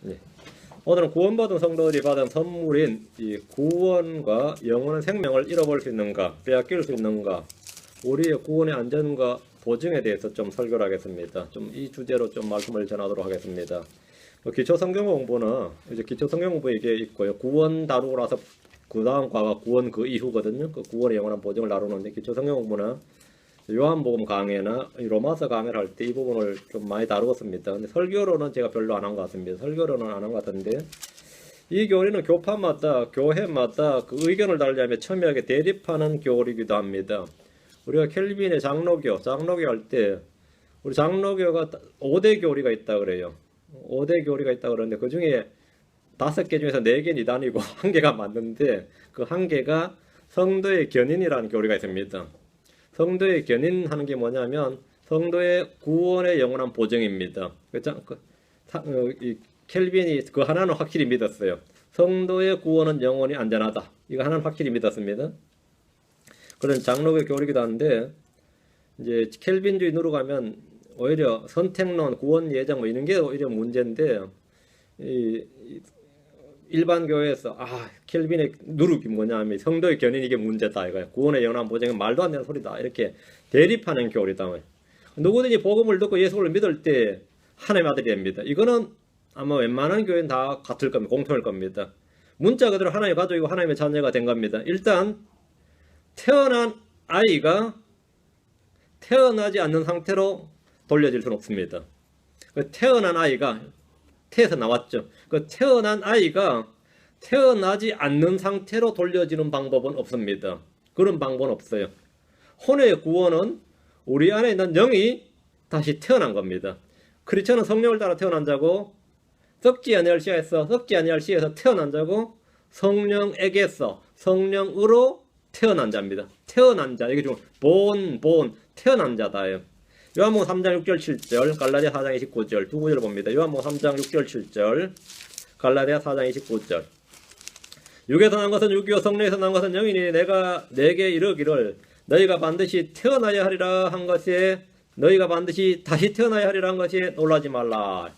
예. 오늘은 구원받은 성도들이 받은 선물인 이 구원과 영원한 생명을 잃어버릴 수 있는가, 빼앗길 수 있는가, 우리의 구원의 안전과 보증에 대해서 좀 설교를 하겠습니다. 좀 이 주제로 좀 말씀을 전하도록 하겠습니다. 기초 성경 공부는 이제 기초 성경 공부 이게 있고요. 구원 다루고 나서 그 다음 과가 구원 그 이후거든요. 그 구원의 영원한 보증을 다루는데 기초 성경 공부는 요한복음 강해나 로마서 강해를 할 때 이 부분을 좀 많이 다루었습니다. 근데 설교로는 제가 별로 안 한 것 같습니다. 설교로는 안 한 것 같은데 이 교리는 교파마다 교회마다 그 의견을 달리하며 첨예하게 대립하는 교리이기도 합니다. 우리가 켈빈의 장로교 할 때 우리 장로교가 5대 교리가 있다 그래요. 5대 교리가 있다 그러는데 그 중에 5개 중에서 4개는 이단이고 1개가 맞는데 그 1개가 성도의 견인이라는 교리가 있습니다. 성도의 견인하는 게 뭐냐면 성도의 구원의 영원한 보증입니다. 이 켈빈이 그 하나는 확실히 믿었어요. 성도의 구원은 영원히 안전하다. 이거 하나는 확실히 믿었습니다. 그런 장로교 교리기도 한데 이제 켈빈주의 누르가면 오히려 선택론, 구원 예정 뭐 이런 게 오히려 문제인데 일반 교회에서 켈빈의 누룩이 뭐냐면 성도의 견인 이게 문제다 이거야. 구원의 영원한 보증은 말도 안 되는 소리다. 이렇게 대립하는 교리다. 누구든지 복음을 듣고 예수를 믿을 때 하나님의 아들이 됩니다. 이거는 아마 웬만한 교회는 다 같을 겁니다. 공통일 겁니다. 문자 그대로 하나님의 가족이고 하나님의 자녀가 된 겁니다. 일단 태어난 아이가 태어나지 않는 상태로 돌려질 수는 없습니다. 태어난 아이가 태에서 나왔죠. 그 태어난 아이가 태어나지 않는 상태로 돌려지는 방법은 없습니다. 그런 방법은 없어요. 혼의 구원은 우리 안에 있는 영이 다시 태어난 겁니다. 크리스천은 성령을 따라 태어난 자고 썩지 아니할 씨에서 태어난 자고 성령에게서 성령으로 태어난 자입니다. 태어난 자 이게 좀 태어난 자다예요. 요한복음 3장 6절 7절, 갈라디아 4장 29절 두 구절 봅니다. 요한복음 3장 6절 7절, 갈라디아 4장 29절. 육에서 난 것은 육이요 성령에서 난 것은 영이니 내가 내게 이르기를 너희가 반드시 태어나야 하리라 한 것에 너희가 반드시 다시 태어나야 하리라 한 것에 놀라지 말라.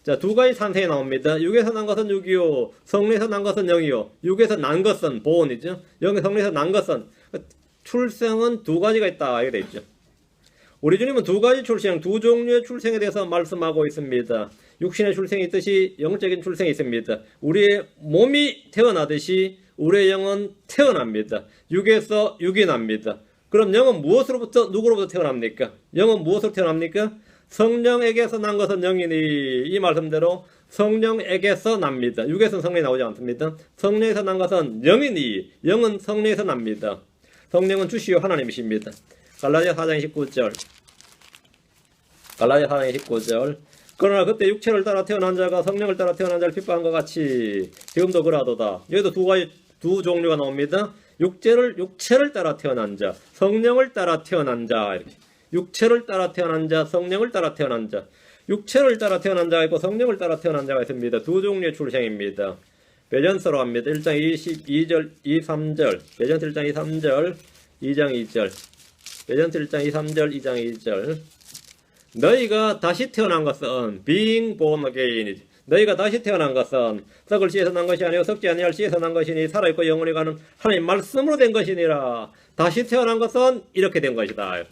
자, 두 가지 산생이 나옵니다. 육에서 난 것은 육이요 성령에서 난 것은 영이요. 육에서 난 것은 보온이죠. 영의 성령에서 난 것은 출생은 두 가지가 있다 이렇게 돼 있죠. 우리 주님은 두 가지 출생, 두 종류의 출생에 대해서 말씀하고 있습니다. 육신의 출생이 있듯이 영적인 출생이 있습니다. 우리의 몸이 태어나듯이 우리의 영은 태어납니다. 육에서 육이 납니다. 그럼 영은 무엇으로부터 누구로부터 태어납니까? 영은 무엇으로 태어납니까? 성령에게서 난 것은 영이니 이 말씀대로 성령에게서 납니다. 육에서는 성령이 나오지 않습니다. 성령에서 난 것은 영이니 영은 성령에서 납니다. 성령은 주시오 하나님이십니다. 갈라디아 4장 19절. 그러나 그때 육체를 따라 태어난 자가 성령을 따라 태어난 자를 핍박한 것 같이 지금도 그러하도다. 여기도 두 종류가 나옵니다. 육체를 따라 태어난 자, 성령을 따라 태어난 자 이렇게. 육체를 따라 태어난 자, 성령을 따라 태어난 자. 육체를 따라 태어난 자가 있고 성령을 따라 태어난 자가 있습니다. 두 종류의 출생입니다. 베전서로 합니다. 1장 22절, 23절. 베전서 1장 23절, 2장 2절. 베전서 1장 23절, 2장 2절. 너희가 다시 태어난 것은 being born again. 너희가 다시 태어난 것은 썩을 씨에서 난 것이 아니요 썩지 아니할 씨에서 난 것이니 살아있고 영원히 가는 하나님 말씀으로 된 것이니라. 다시 태어난 것은 이렇게 된 것이다.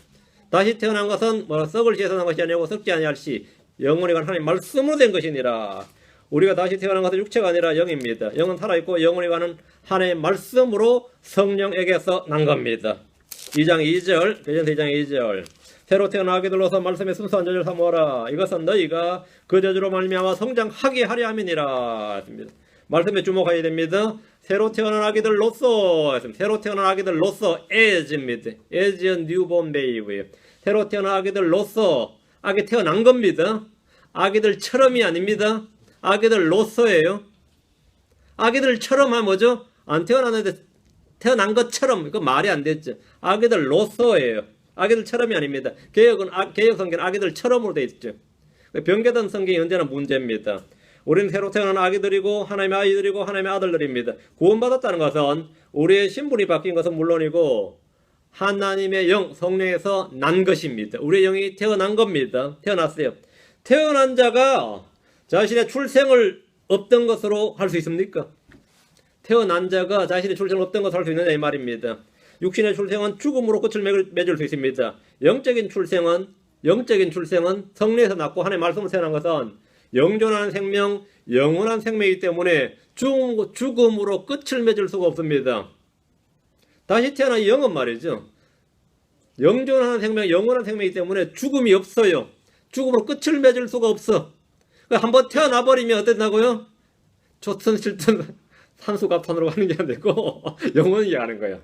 다시 태어난 것은 썩을 씨에서 난 것이 아니고 썩지 아니할 씨 영원히 가는 하나님 말씀으로 된 것이니라. 우리가 다시 태어난 것은 육체가 아니라 영입니다. 영은 살아있고 영원히 가는 하나님 말씀으로 성령에게서 난 겁니다. 2장 2절, 베전서 2장 2절. 새로 태어나게 들로서 말씀의 순수한 저주를 사모하라. 이것은 너희가 그 저주로 말미암아 성장하게 하려 함이니라. 말씀에 주목해야 됩니다. 새로 태어난 아기들로서, 새로 태어난 아기들로서 as입니다. as a newborn baby. 새로 태어난 아기들로서 아기 태어난 겁니다. 아기들처럼이 아닙니다. 아기들로서예요. 아기들처럼 하면 뭐죠? 안 태어났는데 태어난 것처럼, 그 말이 안 됐죠. 아기들로서예요. 아기들처럼이 아닙니다. 개혁 성경은 아기들처럼으로 되어 있죠. 변개된 성경이 언제나 문제입니다. 우리는 새로 태어난 아기들이고 하나님의 아이들이고 하나님의 아들들입니다. 구원받았다는 것은 우리의 신분이 바뀐 것은 물론이고 하나님의 영, 성령에서 난 것입니다. 우리의 영이 태어난 겁니다. 태어났어요. 태어난 자가 자신의 출생을 없던 것으로 할 수 있습니까? 태어난 자가 자신의 출생을 없던 것으로 할 수 있느냐 이 말입니다. 육신의 출생은 죽음으로 끝을 맺을 수 있습니다. 영적인 출생은 성리에서 낳고 하나님의 말씀을 태어난 것은 영존하는 생명, 영원한 생명이기 때문에 죽음으로 끝을 맺을 수가 없습니다. 다시 태어난 영은 말이죠. 영존하는 생명, 영원한 생명이기 때문에 죽음이 없어요. 죽음으로 끝을 맺을 수가 없어. 한번 태어나 버리면 어땠다고요? 좋든 싫든 산수갑판으로 가는 게 안 되고 영원히 가는 거예요.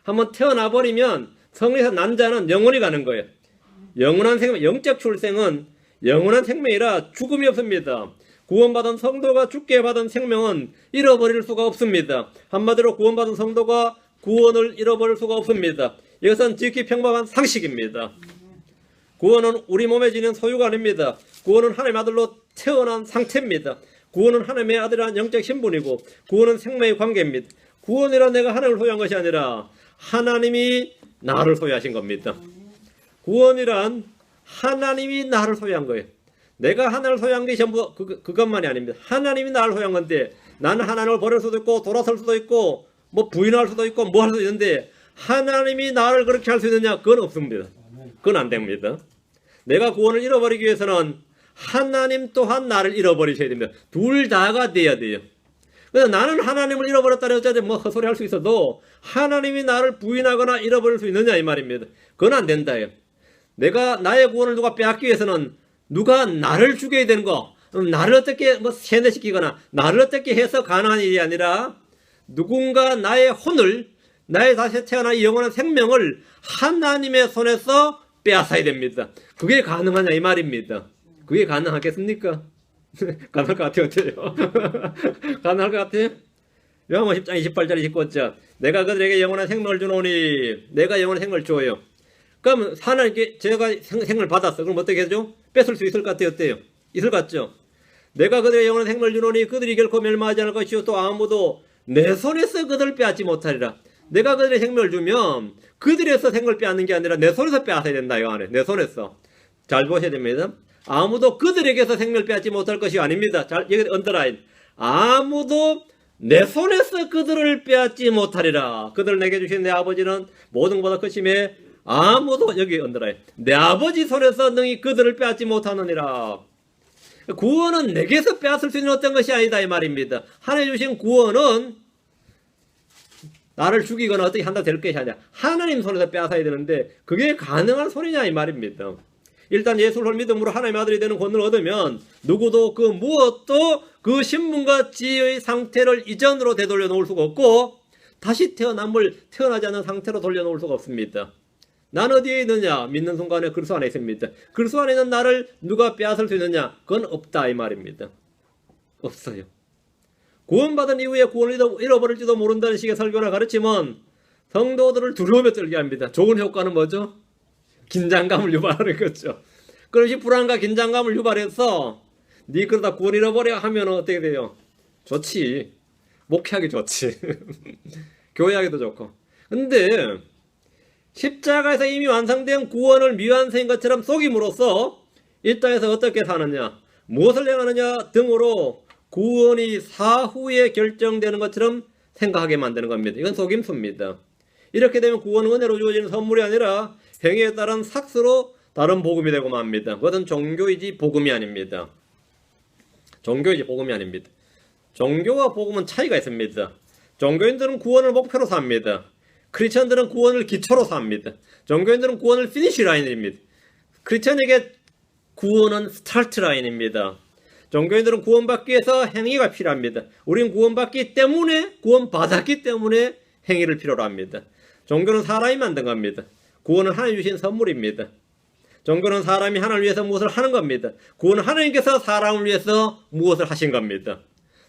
한번 태어나 버리면 성리에서 난 자는 영원히 가는 거예요. 영원한 생명, 영적 출생은 영원한 생명이라 죽음이 없습니다. 구원받은 성도가 죽게 받은 생명은 잃어버릴 수가 없습니다. 한마디로 구원받은 성도가 구원을 잃어버릴 수가 없습니다. 이것은 지극히 평범한 상식입니다. 구원은 우리 몸에 지닌 소유가 아닙니다. 구원은 하나님의 아들로 태어난 상태입니다. 구원은 하나님의 아들이라는 영적 신분이고 구원은 생명의 관계입니다. 구원이란 내가 하나님을 소유한 것이 아니라 하나님이 나를 소유하신 겁니다. 구원이란 하나님이 나를 소유한 거예요. 내가 하나님을 소유한 게 전부 그것만이 아닙니다. 하나님이 나를 소유한 건데 나는 하나님을 버릴 수도 있고 돌아설 수도 있고 뭐 부인할 수도 있고 뭐 할 수도 있는데 하나님이 나를 그렇게 할 수 있느냐? 그건 없습니다. 그건 안 됩니다. 내가 구원을 잃어버리기 위해서는 하나님 또한 나를 잃어버리셔야 됩니다. 둘 다가 돼야 돼요. 그래서 나는 하나님을 잃어버렸다니 어쩌지 뭐 헛소리 할 수 있어도 하나님이 나를 부인하거나 잃어버릴 수 있느냐 이 말입니다. 그건 안 된다요. 내가 나의 구원을 누가 빼앗기 위해서는 누가 나를 죽여야 되는 거, 나를 어떻게 뭐 세뇌시키거나 나를 어떻게 해서 가능한 일이 아니라 누군가 나의 혼을, 나의 다시 태어난 영원한 생명을 하나님의 손에서 빼앗아야 됩니다. 그게 가능하냐 이 말입니다. 그게 가능하겠습니까? 가능할 것 같아요. 어때요? 가능할 것 같아요? 요한복음 10장 28절 29절 내가 그들에게 영원한 생명을 주노니 내가 영원한 생명을 주어요. 그러면 하나님께 제가 생명을 받았어. 그럼 어떻게 해죠? 뺏을 수 있을 것 같아요. 어때요? 있을 것 같죠? 내가 그들에게 영원한 생명을 주노니 그들이 결코 멸망하지 않을 것이요 또 아무도 내 손에서 그들을 빼앗지 못하리라. 내가 그들의 생명을 주면 그들에서 생명을 빼앗는 게 아니라 내 손에서 빼앗아야 된다. 이 안에 내 손에서 잘 보셔야 됩니다. 아무도 그들에게서 생명을 빼앗지 못할 것이 아닙니다. 잘 여기 언더라인. 아무도 내 손에서 그들을 빼앗지 못하리라. 그들을 내게 주신 내 아버지는 모든 것보다 크심에 아무도 여기 언더라인. 내 아버지 손에서 능히 그들을 빼앗지 못하느니라. 구원은 내게서 빼앗을 수 있는 어떤 것이 아니다 이 말입니다. 하나님 주신 구원은 나를 죽이거나 어떻게 한다 될 것이 아니라 하나님 손에서 빼앗아야 되는데 그게 가능한 소리냐 이 말입니다. 일단 예수를 믿음으로 하나님의 아들이 되는 권능을 얻으면 누구도 그 무엇도 그 신분과 지위의 상태를 이전으로 되돌려 놓을 수가 없고 다시 태어나지 않은 상태로 돌려놓을 수가 없습니다. 난 어디에 있느냐? 믿는 순간에 그리스도 안에 있습니다. 그리스도 안에 있는 나를 누가 빼앗을 수 있느냐? 그건 없다 이 말입니다. 없어요. 구원받은 이후에 구원을 잃어버릴지도 모른다는 식의 설교나 가르침은 성도들을 두려움에 떨게 합니다. 좋은 효과는 뭐죠? 긴장감을 유발하는 거죠. 그것이 불안과 긴장감을 유발해서 네 그러다 구원 잃어버려 하면 어떻게 돼요? 좋지. 목회하기 좋지. 교회하기도 좋고. 근데 십자가에서 이미 완성된 구원을 미완성인 것처럼 속임으로써 이 땅에서 어떻게 사느냐, 무엇을 행하느냐 등으로 구원이 사후에 결정되는 것처럼 생각하게 만드는 겁니다. 이건 속임수입니다. 이렇게 되면 구원은 은혜로 주어지는 선물이 아니라 행위에 따른 삭스로 다른 복음이 되고 맙니다. 그것은 종교이지 복음이 아닙니다. 종교이지 복음이 아닙니다. 종교와 복음은 차이가 있습니다. 종교인들은 구원을 목표로 삽니다. 크리스천들은 구원을 기초로 삽니다. 종교인들은 구원을 피니시 라인입니다. 크리스천에게 구원은 스타트 라인입니다. 종교인들은 구원받기 위해서 행위가 필요합니다. 우리는 구원받았기 때문에 행위를 필요로 합니다. 종교는 사람이 만든 겁니다. 구원은 하나님 주신 선물입니다. 종교는 사람이 하나님을 위해서 무엇을 하는 겁니다. 구원은 하나님께서 사람을 위해서 무엇을 하신 겁니다.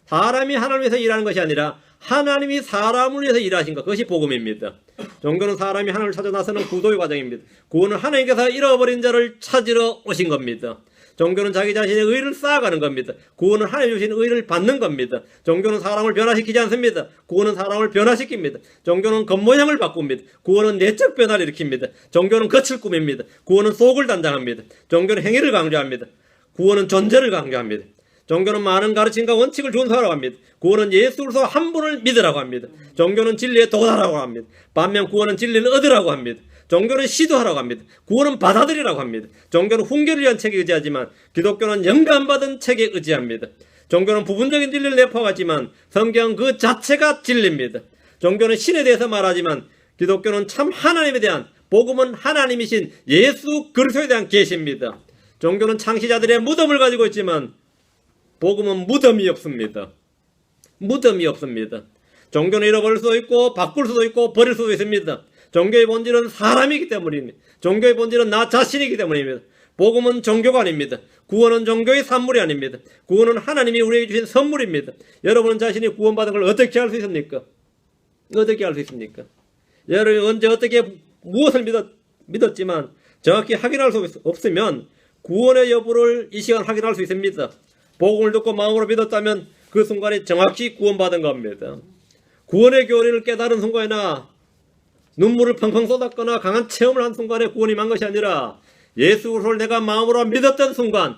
사람이 하나님을 위해서 일하는 것이 아니라 하나님이 사람을 위해서 일하신 것, 그것이 복음입니다. 종교는 사람이 하나님을 찾아 나서는 구도의 과정입니다. 구원은 하나님께서 잃어버린 자를 찾으러 오신 겁니다. 종교는 자기 자신의 의를 쌓아가는 겁니다. 구원은 하나님 주신 의를 받는 겁니다. 종교는 사람을 변화시키지 않습니다. 구원은 사람을 변화시킵니다. 종교는 겉모양을 바꿉니다. 구원은 내적 변화를 일으킵니다. 종교는 겉을 꾸밉니다. 구원은 속을 단장합니다. 종교는 행위를 강조합니다. 구원은 존재를 강조합니다. 종교는 많은 가르침과 원칙을 준수하라고 합니다. 구원은 예수 그리스도 한 분을 믿으라고 합니다. 종교는 진리에 도달하라고 합니다. 반면 구원은 진리를 얻으라고 합니다. 종교는 시도하라고 합니다. 구원은 받아들이라고 합니다. 종교는 훈계를 위한 책에 의지하지만 기독교는 영감받은 책에 의지합니다. 종교는 부분적인 진리를 내포하지만 성경은 그 자체가 진리입니다. 종교는 신에 대해서 말하지만 기독교는 참 하나님에 대한, 복음은 하나님이신 예수 그리스도에 대한 계시입니다. 종교는 창시자들의 무덤을 가지고 있지만 복음은 무덤이 없습니다. 무덤이 없습니다. 종교는 잃어버릴 수도 있고 바꿀 수도 있고 버릴 수도 있습니다. 종교의 본질은 사람이기 때문입니다. 종교의 본질은 나 자신이기 때문입니다. 복음은 종교가 아닙니다. 구원은 종교의 산물이 아닙니다. 구원은 하나님이 우리에게 주신 선물입니다. 여러분은 자신이 구원받은 걸 어떻게 알 수 있습니까? 어떻게 알 수 있습니까? 여러분이 언제 어떻게 무엇을 믿었지만 정확히 확인할 수 없으면 구원의 여부를 이 시간 확인할 수 있습니다. 복음을 듣고 마음으로 믿었다면 그 순간에 정확히 구원받은 겁니다. 구원의 교리를 깨달은 순간이나 눈물을 펑펑 쏟았거나 강한 체험을 한 순간에 구원이 만 것이 아니라 예수 그리스도를 내가 마음으로 믿었던 순간,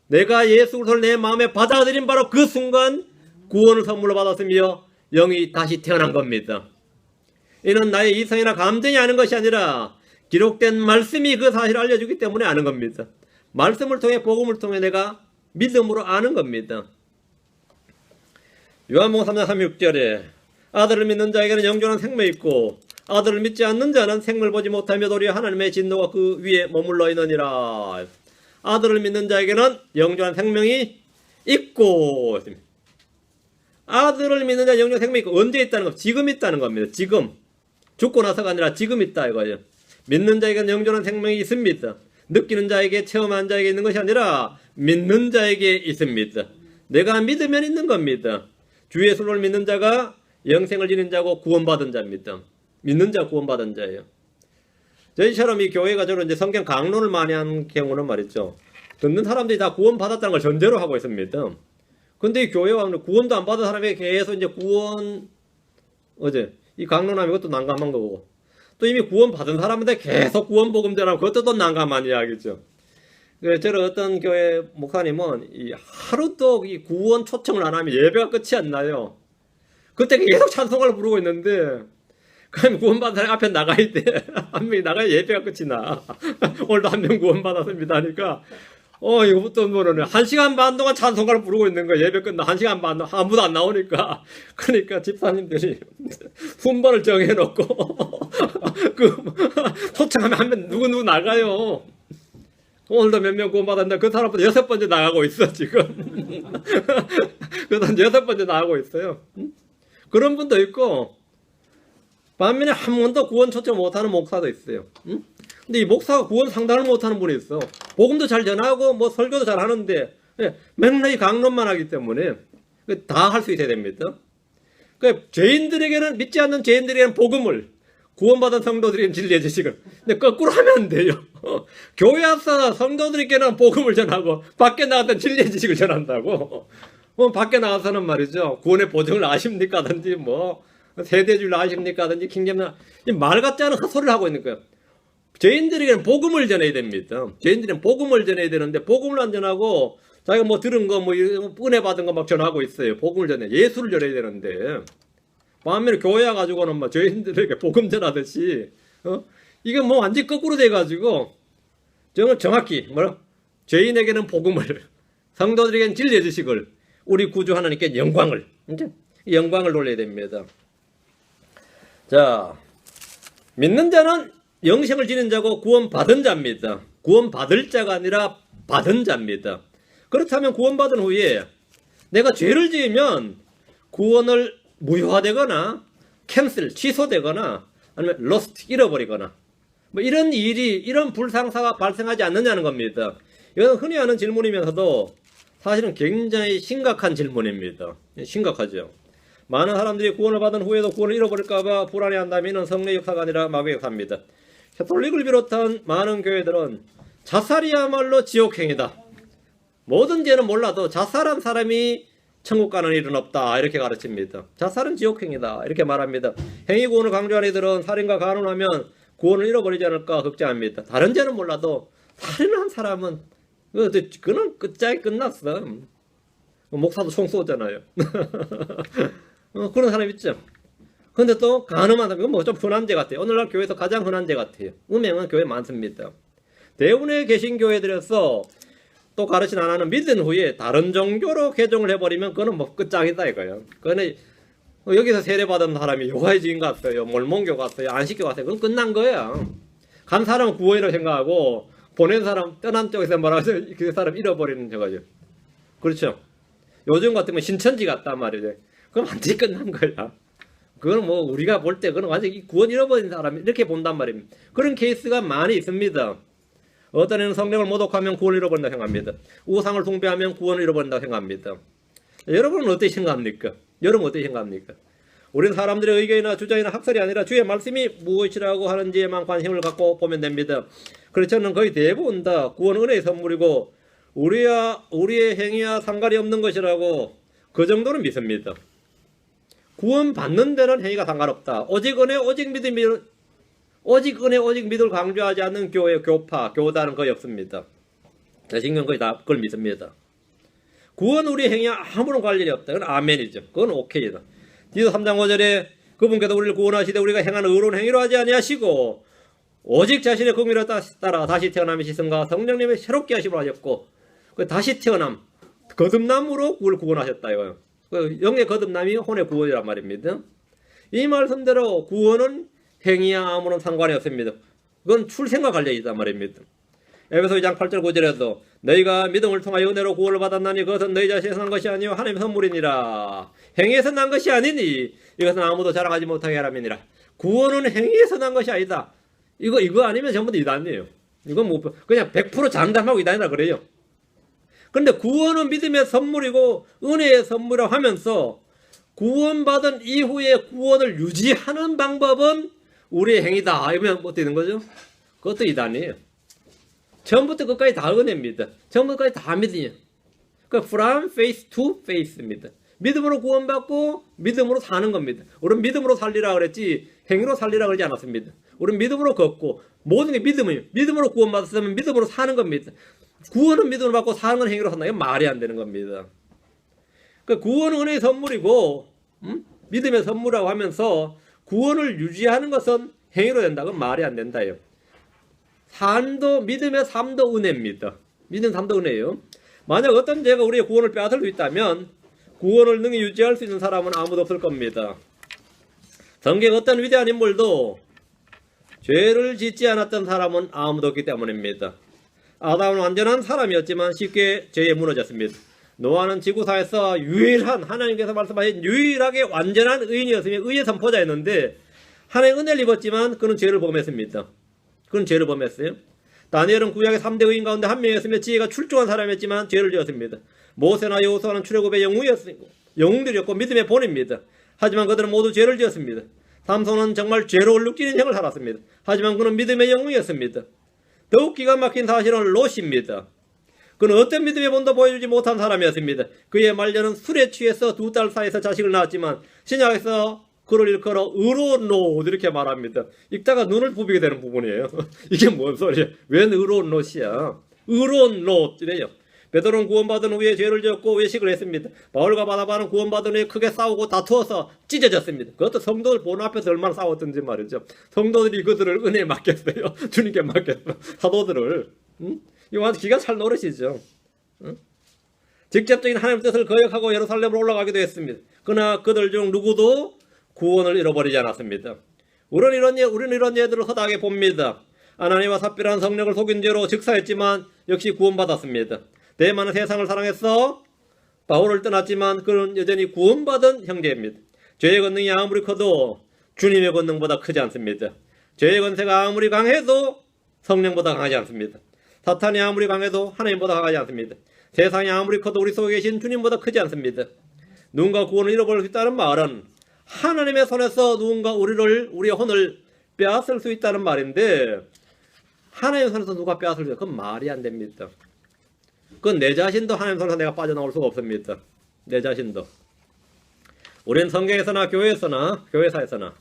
내가 예수 그리스도를 내 마음에 받아들인 바로 그 순간 구원을 선물로 받았으며 영이 다시 태어난 겁니다. 이는 나의 이성이나 감정이 아는 것이 아니라 기록된 말씀이 그 사실을 알려주기 때문에 아는 겁니다. 말씀을 통해, 복음을 통해 내가 믿음으로 아는 겁니다. 요한복음 3장 36절에 아들을 믿는 자에게는 영존한 생명이 있고 아들을 믿지 않는 자는 생명을 보지 못하며 도리어 하나님의 진노가 그 위에 머물러 있느니라. 아들을 믿는 자에게는 영존한 생명이 있고, 아들을 믿는 자 영존한 생명이 있고, 언제 있다는 겁니다. 지금 있다는 겁니다. 지금. 죽고 나서가 아니라 지금 있다 이거예요. 믿는 자에게는 영존한 생명이 있습니다. 느끼는 자에게, 체험한 자에게 있는 것이 아니라 믿는 자에게 있습니다. 내가 믿으면 있는 겁니다. 주 예수를 믿는 자가 영생을 지닌 자고 구원받은 자입니다. 믿는 자, 구원받은 자예요. 저희처럼 이 교회가 저런 이제 성경 강론을 많이 하는 경우는 말이죠. 듣는 사람들이 다 구원받았다는 걸 전제로 하고 있습니다. 근데 이 교회와 구원도 안 받은 사람에게 계속 이제 이 강론하면 그것도 난감한 거고, 또 이미 구원받은 사람인데 계속 구원복음 전하면 그것도 또 난감한 이야기죠. 저런 어떤 교회 목사님은 하루도 이 구원 초청을 안 하면 예배가 끝이 안 나요. 그때 계속 찬송가를 부르고 있는데, 그럼 구원받은 사람이 앞에 나가 있대. 한 명이 나가야 예배가 끝이 나. 오늘도 한 명 구원받았습니다 하니까, 이거부터 뭐는 1시간 반 동안 찬송가를 부르고 있는 거야. 예배 끝나 1시간 반 동안 아무도 안 나오니까. 그러니까 집사님들이 순번을 정해놓고, 초청하면 한 명 누구 나가요. 오늘도 몇 명 구원받았는데 그 사람보다 6번째 나가고 있어, 지금. 그 사람 6번째 나가고 있어요. 그런 분도 있고, 반면에 한 번도 구원 초청 못하는 목사도 있어요. 근데 이 목사가 구원 상담을 못하는 분이 있어. 복음도 잘 전하고 뭐 설교도 잘 하는데 맥락이 강론만 하기 때문에 다 할 수 있어야 됩니다. 그러니까 죄인들에게는, 믿지 않는 죄인들에게는 복음을, 구원받은 성도들에게는 진리의 지식을. 근데 거꾸로 하면 안 돼요. 교회 앞서 성도들에게는 복음을 전하고 밖에 나갔던 진리의 지식을 전한다고. 밖에 나가서는 말이죠, 구원의 보증을 아십니까든지 뭐 세대주의를 아십니까든지 킹잼나 말 같지 않은 헛소리를 하고 있는 거예요. 죄인들에게는 복음을 전해야 됩니다. 죄인들은 복음을 전해야 되는데 복음을 안 전하고 자기가 뭐 들은 거 뭐 은혜 받은 거 막 전하고 있어요. 복음을 전해, 예수를 전해야 되는데 반면에 교회 가지고는 뭐 죄인들에게 복음 전하듯이 이게 뭐 완전 거꾸로 돼가지고 저는 정확히 죄인에게는 복음을, 성도들에게는 진리의 지식을, 우리 구주 하나님께 영광을, 이제 영광을 돌려야 됩니다. 자, 믿는 자는 영생을 지닌 자고 구원받은 자입니다. 구원받을 자가 아니라 받은 자입니다. 그렇다면 구원받은 후에 내가 죄를 지으면 구원을 무효화되거나 캔슬, 취소되거나 아니면 lost, 잃어버리거나 뭐 이런 일이, 이런 불상사가 발생하지 않느냐는 겁니다. 이건 흔히 하는 질문이면서도 사실은 굉장히 심각한 질문입니다. 심각하죠. 많은 사람들이 구원을 받은 후에도 구원을 잃어버릴까봐 불안해한다면 이는 성례 역사가 아니라 마귀의 역사입니다. 가톨릭을 비롯한 많은 교회들은 자살이야말로 지옥행이다. 모든 죄는 몰라도 자살한 사람이 천국 가는 일은 없다, 이렇게 가르칩니다. 자살은 지옥행이다, 이렇게 말합니다. 행위구원을 강조하는 이들은 살인과 간음하면 구원을 잃어버리지 않을까 걱정합니다. 다른 죄는 몰라도 살인한 사람은 그는 끝장이 끝났어. 목사도 총 쏘잖아요. 그런 사람 있죠. 근데 또 간음한 사람, 이건 뭐 좀 흔한 죄 같아요. 오늘날 교회에서 가장 흔한 죄 같아요. 음행은 교회 많습니다. 대부분의 개신교회들에서 또 가르친 안 하는 믿은 후에 다른 종교로 개종을 해버리면 그거는 뭐 끝장이다 이거예요. 그거는 여기서 세례받은 사람이 요하이주인 갔어요, 몰몬교 갔어요, 안식교 갔어요. 그건 끝난 거야. 간 사람은 구원이라고 생각하고 보낸 사람, 떠난 쪽에서 말해서 그 사람 잃어버리는 저거죠. 그렇죠. 요즘 같은 건 신천지 같단 말이죠. 그럼 완전히 끝난 거야. 그건 뭐 우리가 볼 때 그건 완전히 구원 잃어버린 사람이 이렇게 본단 말입니다. 그런 케이스가 많이 있습니다. 어떤 애는 성령을 모독하면 구원을 잃어버린다고 생각합니다. 우상을 숭배하면 구원을 잃어버린다고 생각합니다. 여러분은 어떻게 생각합니까? 여러분 어떻게 생각합니까? 우리는 사람들의 의견이나 주장이나 학설이 아니라 주의 말씀이 무엇이라고 하는지에만 관심을 갖고 보면 됩니다. 그렇지 않으면 거의 대부분 다 구원 은혜의 선물이고 우리의 행위와 상관이 없는 것이라고 그 정도는 믿습니다. 구원 받는 데는 행위가 상관없다. 오직 은혜, 오직 믿음이 오직 은혜, 오직 믿음을 강조하지 않는 교회, 교파, 교단은 거의 없습니다. 신경 거의 다 그걸 믿습니다. 구원 우리 행위와 아무런 관련이 없다. 그건 아멘이죠. 그건 오케이다. 디도 3장 5절에 그분께서 우리를 구원하시되 우리가 행한 의로운 행위로 하지 아니하시고 오직 자신의 긍휼에 따라 다시 태어남의 시선과 성령님의 새롭게 하심을 하셨고 그 다시 태어남, 거듭남으로 우리를 구원하셨다 이거예요. 영의 거듭남이 혼의 구원이란 말입니다. 이 말씀대로 구원은 행위와 아무런 상관이 없습니다. 그건 출생과 관련이단 말입니다. 에베소 2장 8절 9절에도 너희가 믿음을 통하여 은혜로 구원을 받았나니 그것은 너희 자신에서 난 것이 아니요 하나님의 선물이니라. 행위에서 난 것이 아니니 이것은 아무도 자랑하지 못하게 하라미니라. 구원은 행위에서 난 것이 아니다. 이거 아니면 전부 다 이단이에요. 이건 뭐 그냥 100% 장담하고 이단이라 그래요. 그런데 구원은 믿음의 선물이고 은혜의 선물이라고 하면서 구원받은 이후에 구원을 유지하는 방법은 우리의 행위다. 이러면 어떻게 되는 거죠? 그것도 이단이에요. 처음부터 끝까지 다 은혜입니다. 처음부터 끝까지 다 믿음이에요. 그러니까 from faith to faith입니다. 믿음으로 구원받고 믿음으로 사는 겁니다. 우리는 믿음으로 살리라 그랬지 행위로 살리라 그러지 않았습니다. 우리는 믿음으로 걷고 모든 게 믿음이에요. 믿음으로 구원받았으면 믿음으로 사는 겁니다. 구원은 믿음으로 받고 사는 건 행위로 산다. 이건 말이 안 되는 겁니다. 그러니까 구원은 은혜의 선물이고 믿음의 선물이라고 하면서 구원을 유지하는 것은 행위로 된다. 그건 말이 안 된다요. 삶도 믿음의 삶도 은혜입니다. 믿음 삶도 은혜예요. 만약 어떤 죄가 우리의 구원을 빼앗을 수 있다면 구원을 능히 유지할 수 있는 사람은 아무도 없을 겁니다. 성경 어떤 위대한 인물도 죄를 짓지 않았던 사람은 아무도 없기 때문입니다. 아담은 완전한 사람이었지만 쉽게 죄에 무너졌습니다. 노아는 지구사에서 유일한 하나님께서 말씀하신 유일하게 완전한 의인이었으며 의의 선포자였는데 하나님의 은혜를 입었지만 그는 죄를 범했습니다. 그는 죄를 범했어요. 다니엘은 구약의 3대 의인 가운데 한 명이었으며 지혜가 출중한 사람이었지만 죄를 지었습니다. 모세나 여호수아는 출애굽의 영웅들이었고 믿음의 본입니다. 하지만 그들은 모두 죄를 지었습니다. 삼손은 정말 죄로 얼룩지는 인생을 살았습니다. 하지만 그는 믿음의 영웅이었습니다. 더욱 기가 막힌 사실은 롯입니다. 그는 어떤 믿음의 본도 보여주지 못한 사람이었습니다. 그의 말년은 술에 취해서 두 딸 사이에서 자식을 낳았지만 신약에서 그를 일컬어 의로운 롯 이렇게 말합니다. 읽다가 눈을 부비게 되는 부분이에요. 이게 뭔 소리야? 웬 의로운 롯이야? 의로운 롯 이래요. 베드로는 구원받은 후에 죄를 지었고 외식을 했습니다. 바울과 바나바는 구원받은 후에 크게 싸우고 다투어서 찢어졌습니다. 그것도 성도들 보는 앞에서 얼마나 싸웠던지 말이죠. 성도들이 그들을 은혜에 맡겼어요. 주님께 맡겼어. 사도들을. 이거 완전 기가 찰 노릇이죠. 직접적인 하나님의 뜻을 거역하고 예루살렘으로 올라가기도 했습니다. 그러나 그들 중 누구도 구원을 잃어버리지 않았습니다. 우리는 이런 예들을 허다하게 봅니다. 아나니와 삽비라는 성령을 속인 죄로 즉사했지만 역시 구원받았습니다. 대만은 세상을 사랑해서 바울을 떠났지만 그는 여전히 구원받은 형제입니다. 죄의 권능이 아무리 커도 주님의 권능보다 크지 않습니다. 죄의 권세가 아무리 강해도 성령보다 강하지 않습니다. 사탄이 아무리 강해도 하나님보다 강하지 않습니다. 세상이 아무리 커도 우리 속에 계신 주님보다 크지 않습니다. 누군가 구원을 잃어버릴 수 있다는 말은 하나님의 손에서 누군가 우리의 혼을 빼앗을 수 있다는 말인데 하나님의 손에서 누가 빼앗을 수 있다. 그건 말이 안 됩니다. 그건 내 자신도 하나님 손에서 내가 빠져나올 수가 없습니다. 내 자신도. 우리는 성경에서나 교회사에서나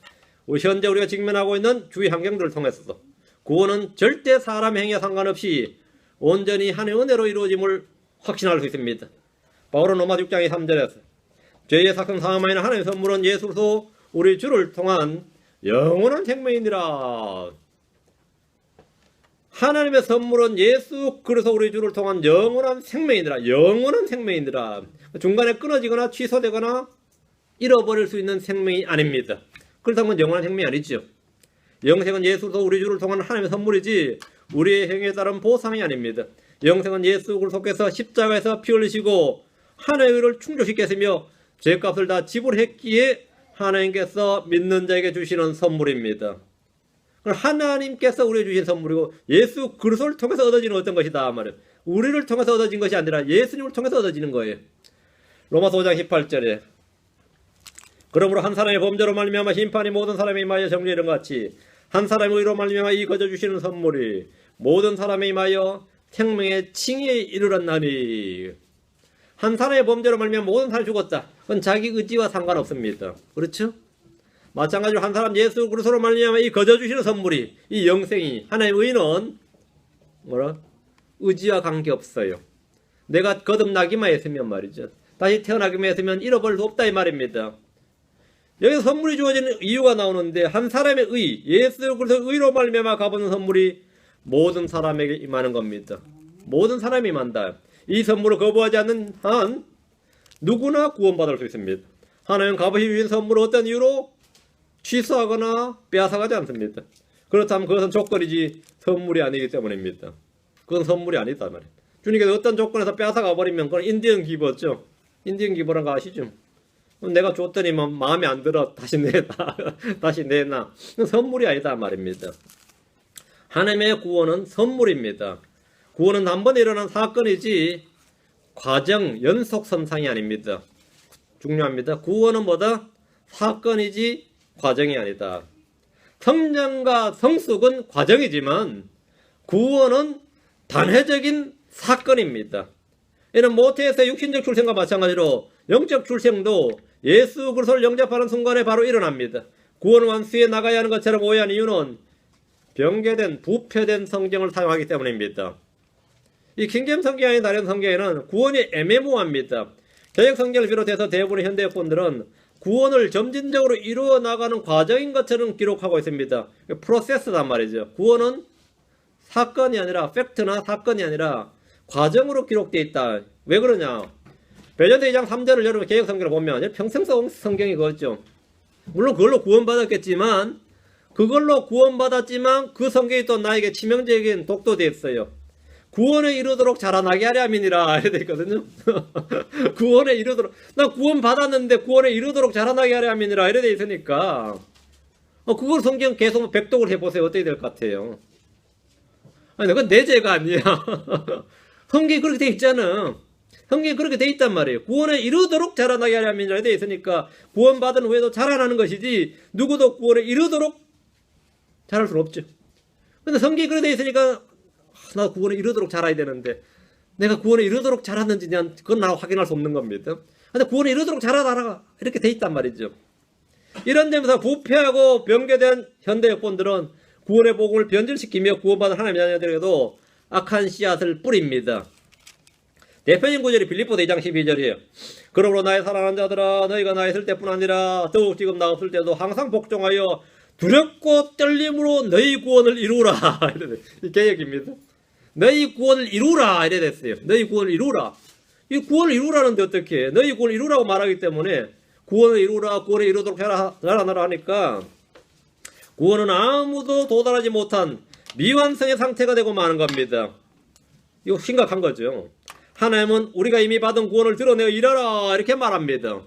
현재 우리가 직면하고 있는 주위 환경들을 통해서도 구원은 절대 사람 행위와 상관없이 온전히 하나님의 은혜로 이루어짐을 확신할 수 있습니다. 바울은 로마 6장 3절에서 죄의 삭은 사함하이나 하나님의 선물은 예수로 우리 주를 통한 영원한 생명이니라. 하나님의 선물은 예수 그리스도 우리 주를 통한 영원한 생명이니라. 영원한 생명이니라. 중간에 끊어지거나 취소되거나 잃어버릴 수 있는 생명이 아닙니다. 그렇다면 영원한 생명이 아니죠. 영생은 예수로 우리 주를 통한 하나님의 선물이지 우리의 행위에 따른 보상이 아닙니다. 영생은 예수 그리스도께서 십자가에서 피 흘리시고 하나님의 의를 충족시켜 했으며 죄값을 다 지불했기에 하나님께서 믿는 자에게 주시는 선물입니다. 하나님께서 우리에게 주신 선물이고 예수 그리스도를 통해서 얻어지는 어떤 것이다 말이에요. 우리를 통해서 얻어진 것이 아니라 예수님을 통해서 얻어지는 거예요. 로마서 5장 18절에 그러므로 한 사람의 범죄로 말미암아 심판이 모든 사람에 임하여 정죄에 이른 같이 한 사람의 의로 말미암아 이 거저 주시는 선물이 모든 사람에 임하여 생명의 칭의에 이르렀나니. 한 사람의 범죄로 말미암아 모든 사람이 죽었다. 그건 자기 의지와 상관없습니다. 그렇죠? 마찬가지로 한 사람 예수 그리스도로 말미암아 이 거저 주시는 선물이 이 영생이 하나님의 의는 의지와 관계없어요. 내가 거듭나기만 했으면 말이죠. 다시 태어나기만 했으면 잃어버릴 수 없다 이 말입니다. 여기서 선물이 주어지는 이유가 나오는데 한 사람의 의, 예수 그리스도의 의로 말미암아 갚은 선물이 모든 사람에게 임하는 겁니다. 모든 사람이 임한다. 이 선물을 거부하지 않는 한 누구나 구원받을 수 있습니다. 하나님 값없이 주신 선물을 어떤 이유로 취소하거나 빼앗아가지 않습니다. 그렇다면 그것은 조건이지 선물이 아니기 때문입니다. 그건 선물이 아니다 말이에요. 주님께서 어떤 조건에서 빼앗아가 버리면 그건 인디언 기버죠. 인디언 기버란 거 아시죠? 내가 줬더니 마음에 안 들어 다시 내놔 다시 내놔. 선물이 아니다 말입니다. 하나님의 구원은 선물입니다. 구원은 한 번에 일어난 사건이지 과정, 연속선상이 아닙니다. 중요합니다. 구원은 뭐다? 사건이지 과정이 아니다. 성장과 성숙은 과정이지만 구원은 단회적인 사건입니다. 이는 모태에서 육신적 출생과 마찬가지로 영적 출생도 예수 그리스도를 영접하는 순간에 바로 일어납니다. 구원 완수해 나가야 하는 것처럼 오해한 이유는 변개된 부패된 성경을 사용하기 때문입니다. 이 킹제임스 성경이 아닌 다른 성경에는 구원이 애매모호합니다. 개역 성경을 비롯해서 대부분의 현대분들은 구원을 점진적으로 이루어 나가는 과정인 것처럼 기록하고 있습니다. 프로세스단 말이죠. 구원은 사건이 아니라 팩트나 사건이 아니라 과정으로 기록되어 있다. 왜 그러냐? 베드로 2장 3절을 여러분 개역 성경을 보면 평생성 성경이 그거죠. 물론 그걸로 구원받았겠지만 그 성경이 또 나에게 치명적인 독도되었어요. 구원에 이르도록 자라나게 하려 함이니라 이렇게 있거든요. 구원에 이르도록 나 구원 받았는데 구원에 이르도록 자라나게 하려 함이니라 이렇게 돼 있으니까 그걸 성경 계속 백독을 해보세요. 어떻게 될 것 같아요? 아니 그건 내 죄가 아니야. 성경이 그렇게 돼 있잖아. 성경이 그렇게 돼 있단 말이에요. 구원에 이르도록 자라나게 하려 함이니라 돼 있으니까 구원받은 후에도 자라나는 것이지 누구도 구원에 이르도록 자랄 수는 없죠. 근데 성경이 그렇게 돼 있으니까 나 구원에 이르도록 자라야 되는데 내가 구원에 이르도록 자랐는지 그건 나랑 확인할 수 없는 겁니다. 근데 구원에 이르도록 자라나라 이렇게 돼 있단 말이죠. 이런 점에서 부패하고 변개된 현대 역본들은 구원의 복음을 변질시키며 구원받은 하나님의 자녀들에게도 악한 씨앗을 뿌립니다. 대표적인 구절이 빌립보서 2장 12절이에요. 그러므로 나의 사랑하는 자들아 너희가 나 있을 때뿐 아니라 더욱 지금 나 없을 때도 항상 복종하여 두렵고 떨림으로 너희 구원을 이루라. 이 개혁입니다. 너희 구원을 이루라 이래 됐어요. 너희 구원을 이루라. 이 구원을 이루라는데 어떻게 해? 너희 구원을 이루라고 말하기 때문에 구원을 이루라, 구원을 이루도록 자라나라 하니까 구원은 아무도 도달하지 못한 미완성의 상태가 되고 마는 겁니다. 이거 심각한 거죠. 하나님은 우리가 이미 받은 구원을 드러내어 일하라 이렇게 말합니다.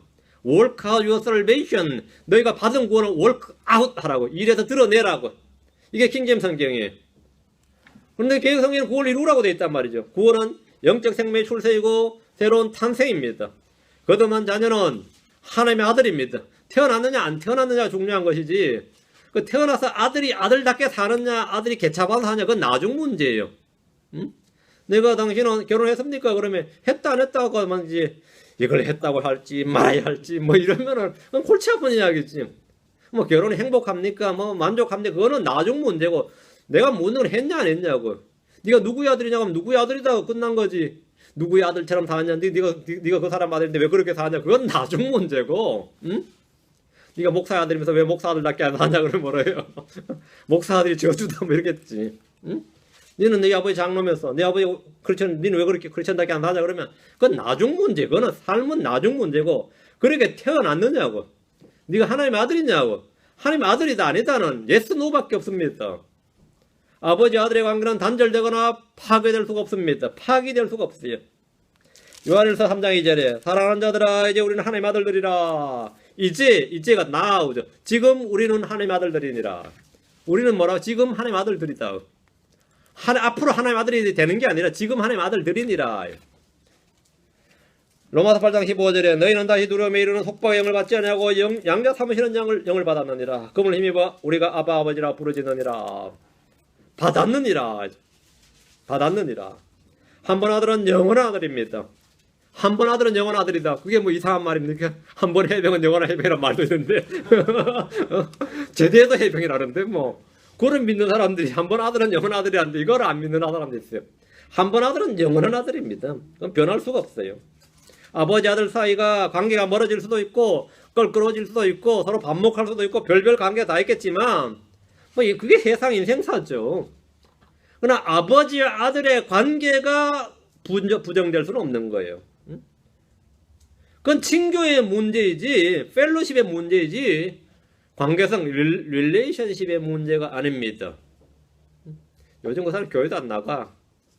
Work out your salvation. 너희가 받은 구원을 work out 하라고. 일해서 드러내라고. 이게 킹제임스 성경이에요. 그런데 개역 성경은 구원을 이루라고 되어 있단 말이죠. 구원은 영적 생명의 출세이고 새로운 탄생입니다. 거듭난 자녀는 하나님의 아들입니다. 태어났느냐 안 태어났느냐가 중요한 것이지 그 태어나서 아들이 아들답게 사느냐 아들이 개차반서 하냐 그건 나중 문제예요. 응? 내가 당신은 결혼했습니까? 그러면 했다 안 했다고 하면 이제 이걸 했다고 할지 말아야 할지 뭐 이러면은 그건 골치 아픈 이야기지. 뭐 결혼이 행복합니까? 뭐 만족합니까? 그거는 나중 문제고 내가 묻는 걸 했냐 안 했냐고. 네가 누구의 아들이냐고 하면 누구의 아들이다 끝난 거지. 누구의 아들처럼 사냐? 네가 그 사람 아들인데 왜 그렇게 사냐? 그건 나중 문제고, 응? 네가 목사 아들이면서 왜 목사 아들답게 안 사냐? 그러면 뭐래요? 목사 아들이 저주다 뭐 이러겠지, 응? 너는 네 아버지 장로면서 네 아버지 크리스천, 너는 왜 그렇게 크리스천답게 안 사냐? 그러면 그건 나중 문제, 그거는 삶은 나중 문제고, 그렇게 태어났느냐고, 네가 하나님의 아들이냐고. 하나님의 아들이다 아니다는 예스 노밖에 없습니다. 아버지 아들의 관계는 단절되거나 파괴될 수가 없습니다. 파기될 수가 없어요. 요한일서 3장 2절에 사랑하는 자들아 이제 우리는 하나님의 아들들이라. 이제가 나오죠. 지금 우리는 하나님의 아들들이니라. 우리는 뭐라고? 지금 하나님의 아들들이다. 앞으로 하나님의 아들이 되는 게 아니라 지금 하나님의 아들들이니라. 로마서 8장 15절에 너희는 다시 두려움에 이르는 속박의 영을 받지 아니하고 양자 삼으시는 영을 받았느니라. 그분을 힘입어 우리가 아바 아버지라 부르짖느니라. 받았느니라. 한 번 아들은 영원한 아들입니다. 한 번 아들은 영원한 아들이다. 그게 뭐 이상한 말입니까? 한 번 해병은 영원한 해병이란 말도 있는데 제대해서 해병이라는데 뭐 그걸 믿는 사람들이 한 번 아들은 영원한 아들이라는데 이걸 안 믿는 사람도 있어요. 한 번 아들은 영원한 아들입니다. 그건 변할 수가 없어요. 아버지 아들 사이가 관계가 멀어질 수도 있고 껄끄러워질 수도 있고 서로 반목할 수도 있고 별별 관계가 다 있겠지만 뭐 그게 세상 인생사죠. 그러나 아버지와 아들의 관계가 부정될 수는 없는 거예요. 그건 친교의 문제이지 펠로십의 문제이지 관계성 릴레이션십의 문제가 아닙니다. 요즘 그 사람 교회도 안 나가.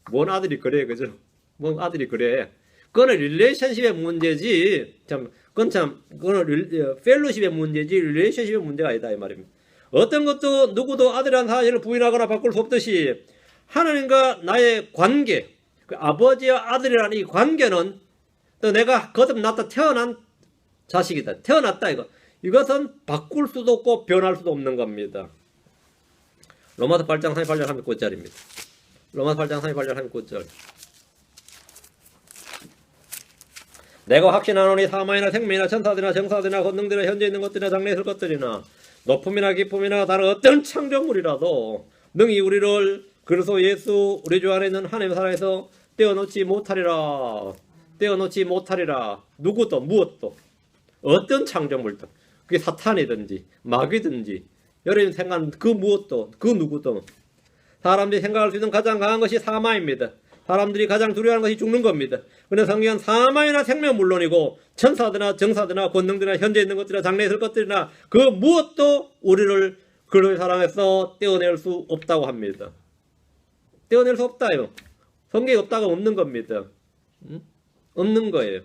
뭔 아들이 그래, 그죠? 뭔 아들이 그래. 그거는 릴레이션십의 문제지, 그거는 펠로십의 문제지, 릴레이션십의 문제가 아니다, 이 말입니다. 어떤 것도 누구도 아들이라는 사실을 부인하거나 바꿀 수 없듯이, 하나님과 나의 관계, 그 아버지와 아들이라는 이 관계는 또 내가 거듭났다 태어난 자식이다. 태어났다, 이거. 이것은 바꿀 수도 없고 변할 수도 없는 겁니다. 로마서 8장 38절 39절입니다. 로마서 8장 38절 39절. 내가 확신하노니 사망이나 생명이나 천사들이나 정사들이나 권능들이나 현재 있는 것들이나 장래 있을 것들이나 높음이나 깊음이나 다른 어떤 창조물이라도 능히 우리를 그리스도 예수 우리 주 안에 있는 하나님의 사랑에서 떼어놓지 못하리라. 떼어놓지 못하리라. 누구도 무엇도 어떤 창조물도 그게 사탄이든지 마귀든지 여러분 생각하는 그 무엇도 그 누구도 사람들이 생각할 수 있는 가장 강한 것이 사망입니다. 사람들이 가장 두려워하는 것이 죽는 겁니다. 그런데 성경은 사망이나 생명 물론이고 천사들이나 정사들이나 권능들이나 현재 있는 것들이나 장래에 있을 것들이나 그 무엇도 우리를 그의 사랑에서 떼어낼 수 없다고 합니다. 떼어낼 수 없다요. 성경이 없다가 없는 겁니다. 없는 거예요.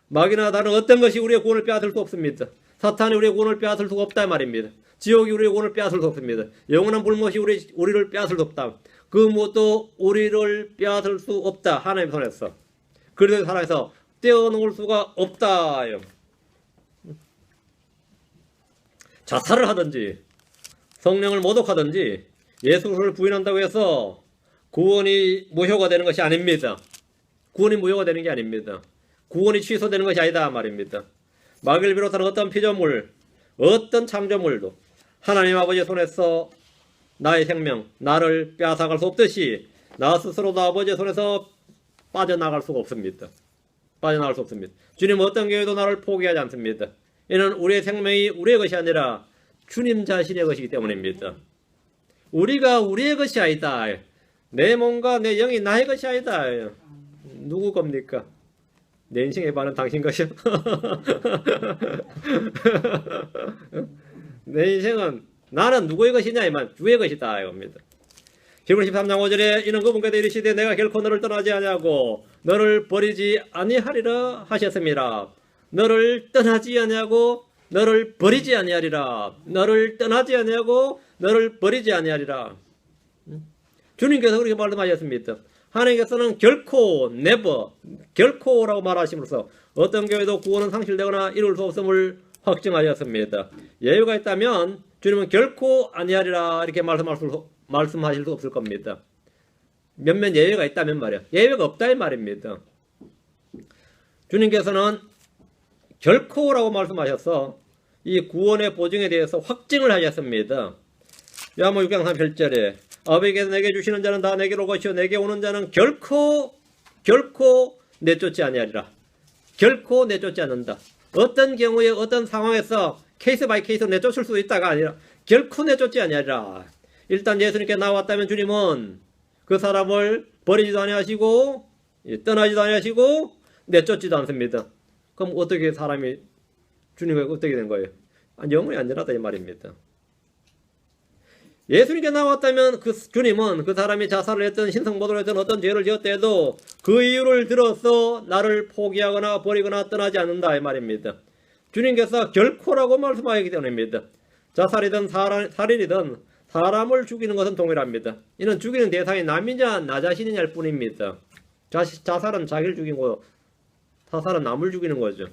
마귀나 다른 어떤 것이 우리의 구원을 빼앗을 수 없습니다. 사탄이 우리의 구원을 빼앗을 수가 없다 말입니다. 지옥이 우리의 구원을 빼앗을 수 없습니다. 영원한 불못이 우리를 빼앗을 수 없다. 그 무엇도 우리를 빼앗을 수 없다. 하나님 손에서. 그리스도의 사랑에서 떼어놓을 수가 없다요. 자살을 하든지 성령을 모독하든지 예수를 부인한다고 해서 구원이 무효가 되는 것이 아닙니다. 구원이 무효가 되는 게 아닙니다. 구원이 취소되는 것이 아니다 말입니다. 마귀를 비롯한 어떤 피조물, 어떤 창조물도 하나님 아버지의 손에서 나의 생명, 나를 빼앗아갈 수 없듯이 나 스스로도 아버지의 손에서 빠져나갈 수가 없습니다. 빠져나갈 수 없습니다. 주님 어떤 교회도 나를 포기하지 않습니다. 이는 우리의 생명이 우리의 것이 아니라 주님 자신의 것이기 때문입니다. 우리가 우리의 것이 아니다. 내 몸과 내 영이 나의 것이 아니다. 누구 겁니까? 내 인생의 반은 당신 것이요? 내 인생은 나는 누구의 것이냐 이만 주의 것이다 이겁니다. 히브리 13장 5절에 이는 그분께서 이르시되 내가 결코 너를 떠나지 아니하고 너를 버리지 아니하리라 하셨습니다. 너를 떠나지 아니하고 너를 버리지 아니하리라. 너를 떠나지 아니하고 너를 버리지 아니하리라. 주님께서 그렇게 말씀하셨습니다. 하나님께서는 결코 never 결코라고 말하심으로써 어떤 교회도 구원은 상실되거나 이룰 수 없음을 확증하셨습니다. 예외가 있다면 주님은 결코 아니하리라 이렇게 말씀하실 수 없을 겁니다. 몇몇 예외가 있다면 말이야. 예외가 없다 이 말입니다. 주님께서는 결코라고 말씀하셔서 이 구원의 보증에 대해서 확증을 하셨습니다. 요한복음 6장 37절에 아버지께서 내게 주시는 자는 다 내게로 것이요 내게 오는 자는 결코 결코 내쫓지 아니하리라. 결코 내쫓지 않는다. 어떤 경우에 어떤 상황에서 케이스 바이 케이스로 내쫓을 수 있다가 아니라 결코 내쫓지 아니하리라. 일단 예수님께 나왔다면 주님은 그 사람을 버리지도 아니하시고 떠나지도 아니하시고 내쫓지도 않습니다. 그럼 어떻게 사람이 주님과 어떻게 된 거예요? 영원히 안전하다 이 말입니다. 예수님께 나왔다면 그 주님은 그 사람이 자살을 했든 신성모독을 했든 어떤 죄를 지었다 해도 그 이유를 들어서 나를 포기하거나 버리거나 떠나지 않는다 이 말입니다. 주님께서 결코라고 말씀하기 때문입니다. 자살이든 살인이든 사람을 죽이는 것은 동일합니다. 이는 죽이는 대상이 남이냐 나 자신이냐 할 뿐입니다. 자살은 자기를 죽이고 사살은 남을 죽이는 거죠.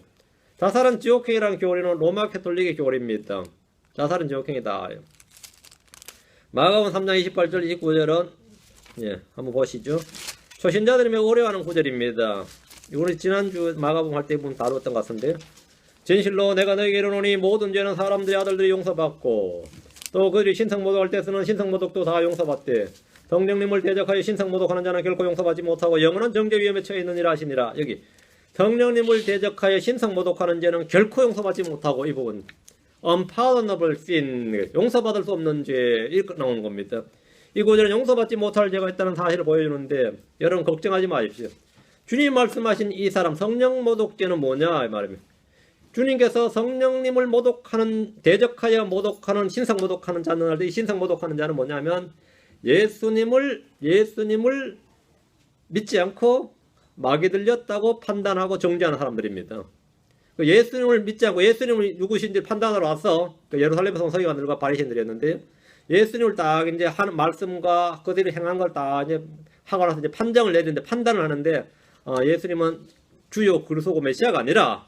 자살은 지옥행이라는 교리는 로마 캐톨릭의 교리입니다. 자살은 지옥행이다. 마가복음 3장 28절 29절은 한번 보시죠. 초신자들이 매우 어려워하는 구절입니다. 이거는 지난주 마가복음 할 때 보면 다루었던 것 같은데, 진실로 내가 너에게 이르노니 모든 죄는 사람들의 아들들이 용서받고 또 그들이 신성모독할 때 쓰는 신성모독도 다 용서받되 성령님을 대적하여 신성모독하는 자는 결코 용서받지 못하고 영원한 정죄위험에 처해 있느니라 하시니라. 여기 성령님을 대적하여 신성모독하는 죄는 결코 용서받지 못하고, 이 부분 unpardonable sin, 용서받을 수 없는 죄 이렇게 나오는 겁니다. 이 구절은 용서받지 못할 죄가 있다는 사실을 보여주는데 여러분 걱정하지 마십시오. 주님 말씀하신 이 사람 성령모독죄는 뭐냐 이 말입니다. 주님께서 성령님을 모독하는, 대적하여 모독하는, 신성모독하는 자는 할 때 이 신성모독하는 자는 뭐냐면 예수님을 믿지 않고 마귀 들렸다고 판단하고 정죄하는 사람들입니다. 예수님을 믿지 않고 예수님을 누구신지 판단하러 와서 예루살렘에서 온 서기관들과 바리새인들이었는데 예수님을 딱 이제 하는 말씀과 그들이 행한 걸 다 이제 하고 나서 이제 판정을 내리는데, 판단을 하는데 예수님은 주요 그리스도고 메시아가 아니라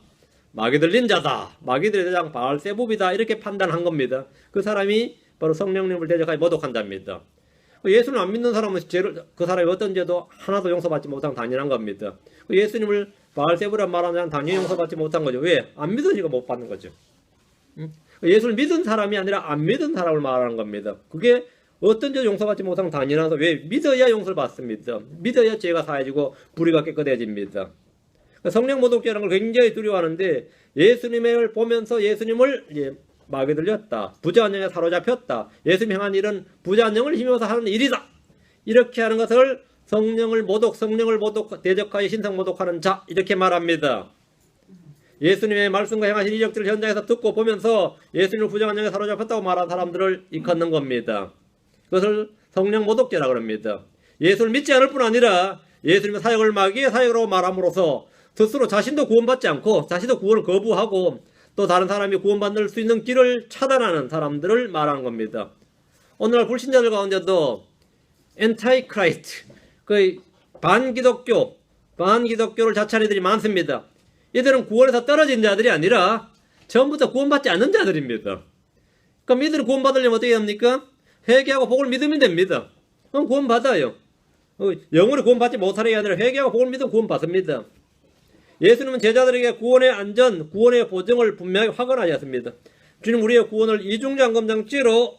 마귀 들린 자다, 마귀들의 대장 바알세부비다 이렇게 판단한 겁니다. 그 사람이 바로 성령님을 대적하여 모독한 자입니다. 예수를 안 믿는 사람은 그 사람이 어떤 죄도 하나도 용서받지 못한 당연한 겁니다. 예수님을 바알세부라 말하는 자는 당연히 용서받지 못한 거죠. 왜? 안 믿으니까 못 받는 거죠. 예수를 믿은 사람이 아니라 안 믿은 사람을 말하는 겁니다. 그게 어떤 죄도 용서받지 못한 당연하다. 왜? 믿어야 용서를 받습니다. 믿어야 죄가 사해지고 불의가 깨끗해집니다. 성령 모독죄라는 걸 굉장히 두려워하는데 예수님을 보면서 예수님을 마귀 들렸다, 부자 한 영에 사로잡혔다, 예수님 행한 일은 부자 한 영을 힘입어서 하는 일이다, 이렇게 하는 것을 성령을 모독, 대적하여 신성 모독하는 자 이렇게 말합니다. 예수님의 말씀과 행하신 이적들을 현장에서 듣고 보면서 예수님을 부자 한 영에 사로잡혔다고 말한 사람들을 일컫는 겁니다. 그것을 성령 모독죄라고 합니다. 예수를 믿지 않을 뿐 아니라 예수님의 사역을 마귀의 사역으로 말함으로써 스스로 자신도 구원받지 않고 자신도 구원을 거부하고 또 다른 사람이 구원받을 수 있는 길을 차단하는 사람들을 말하는 겁니다. 오늘날 불신자들 가운데도 엔타이크라이스트, 그 반기독교를 자처하는 이들이 많습니다. 이들은 구원에서 떨어진 자들이 아니라 처음부터 구원받지 않는 자들입니다. 그럼 이들은 구원받으려면 어떻게 합니까? 회개하고 복을 믿으면 됩니다. 그럼 구원받아요. 영원히 구원받지 못하는 게 아니라 회개하고 복을 믿으면 구원받습니다. 예수님은 제자들에게 구원의 안전, 구원의 보증을 분명히 확언하셨습니다. 주님 우리의 구원을 이중장검장죄로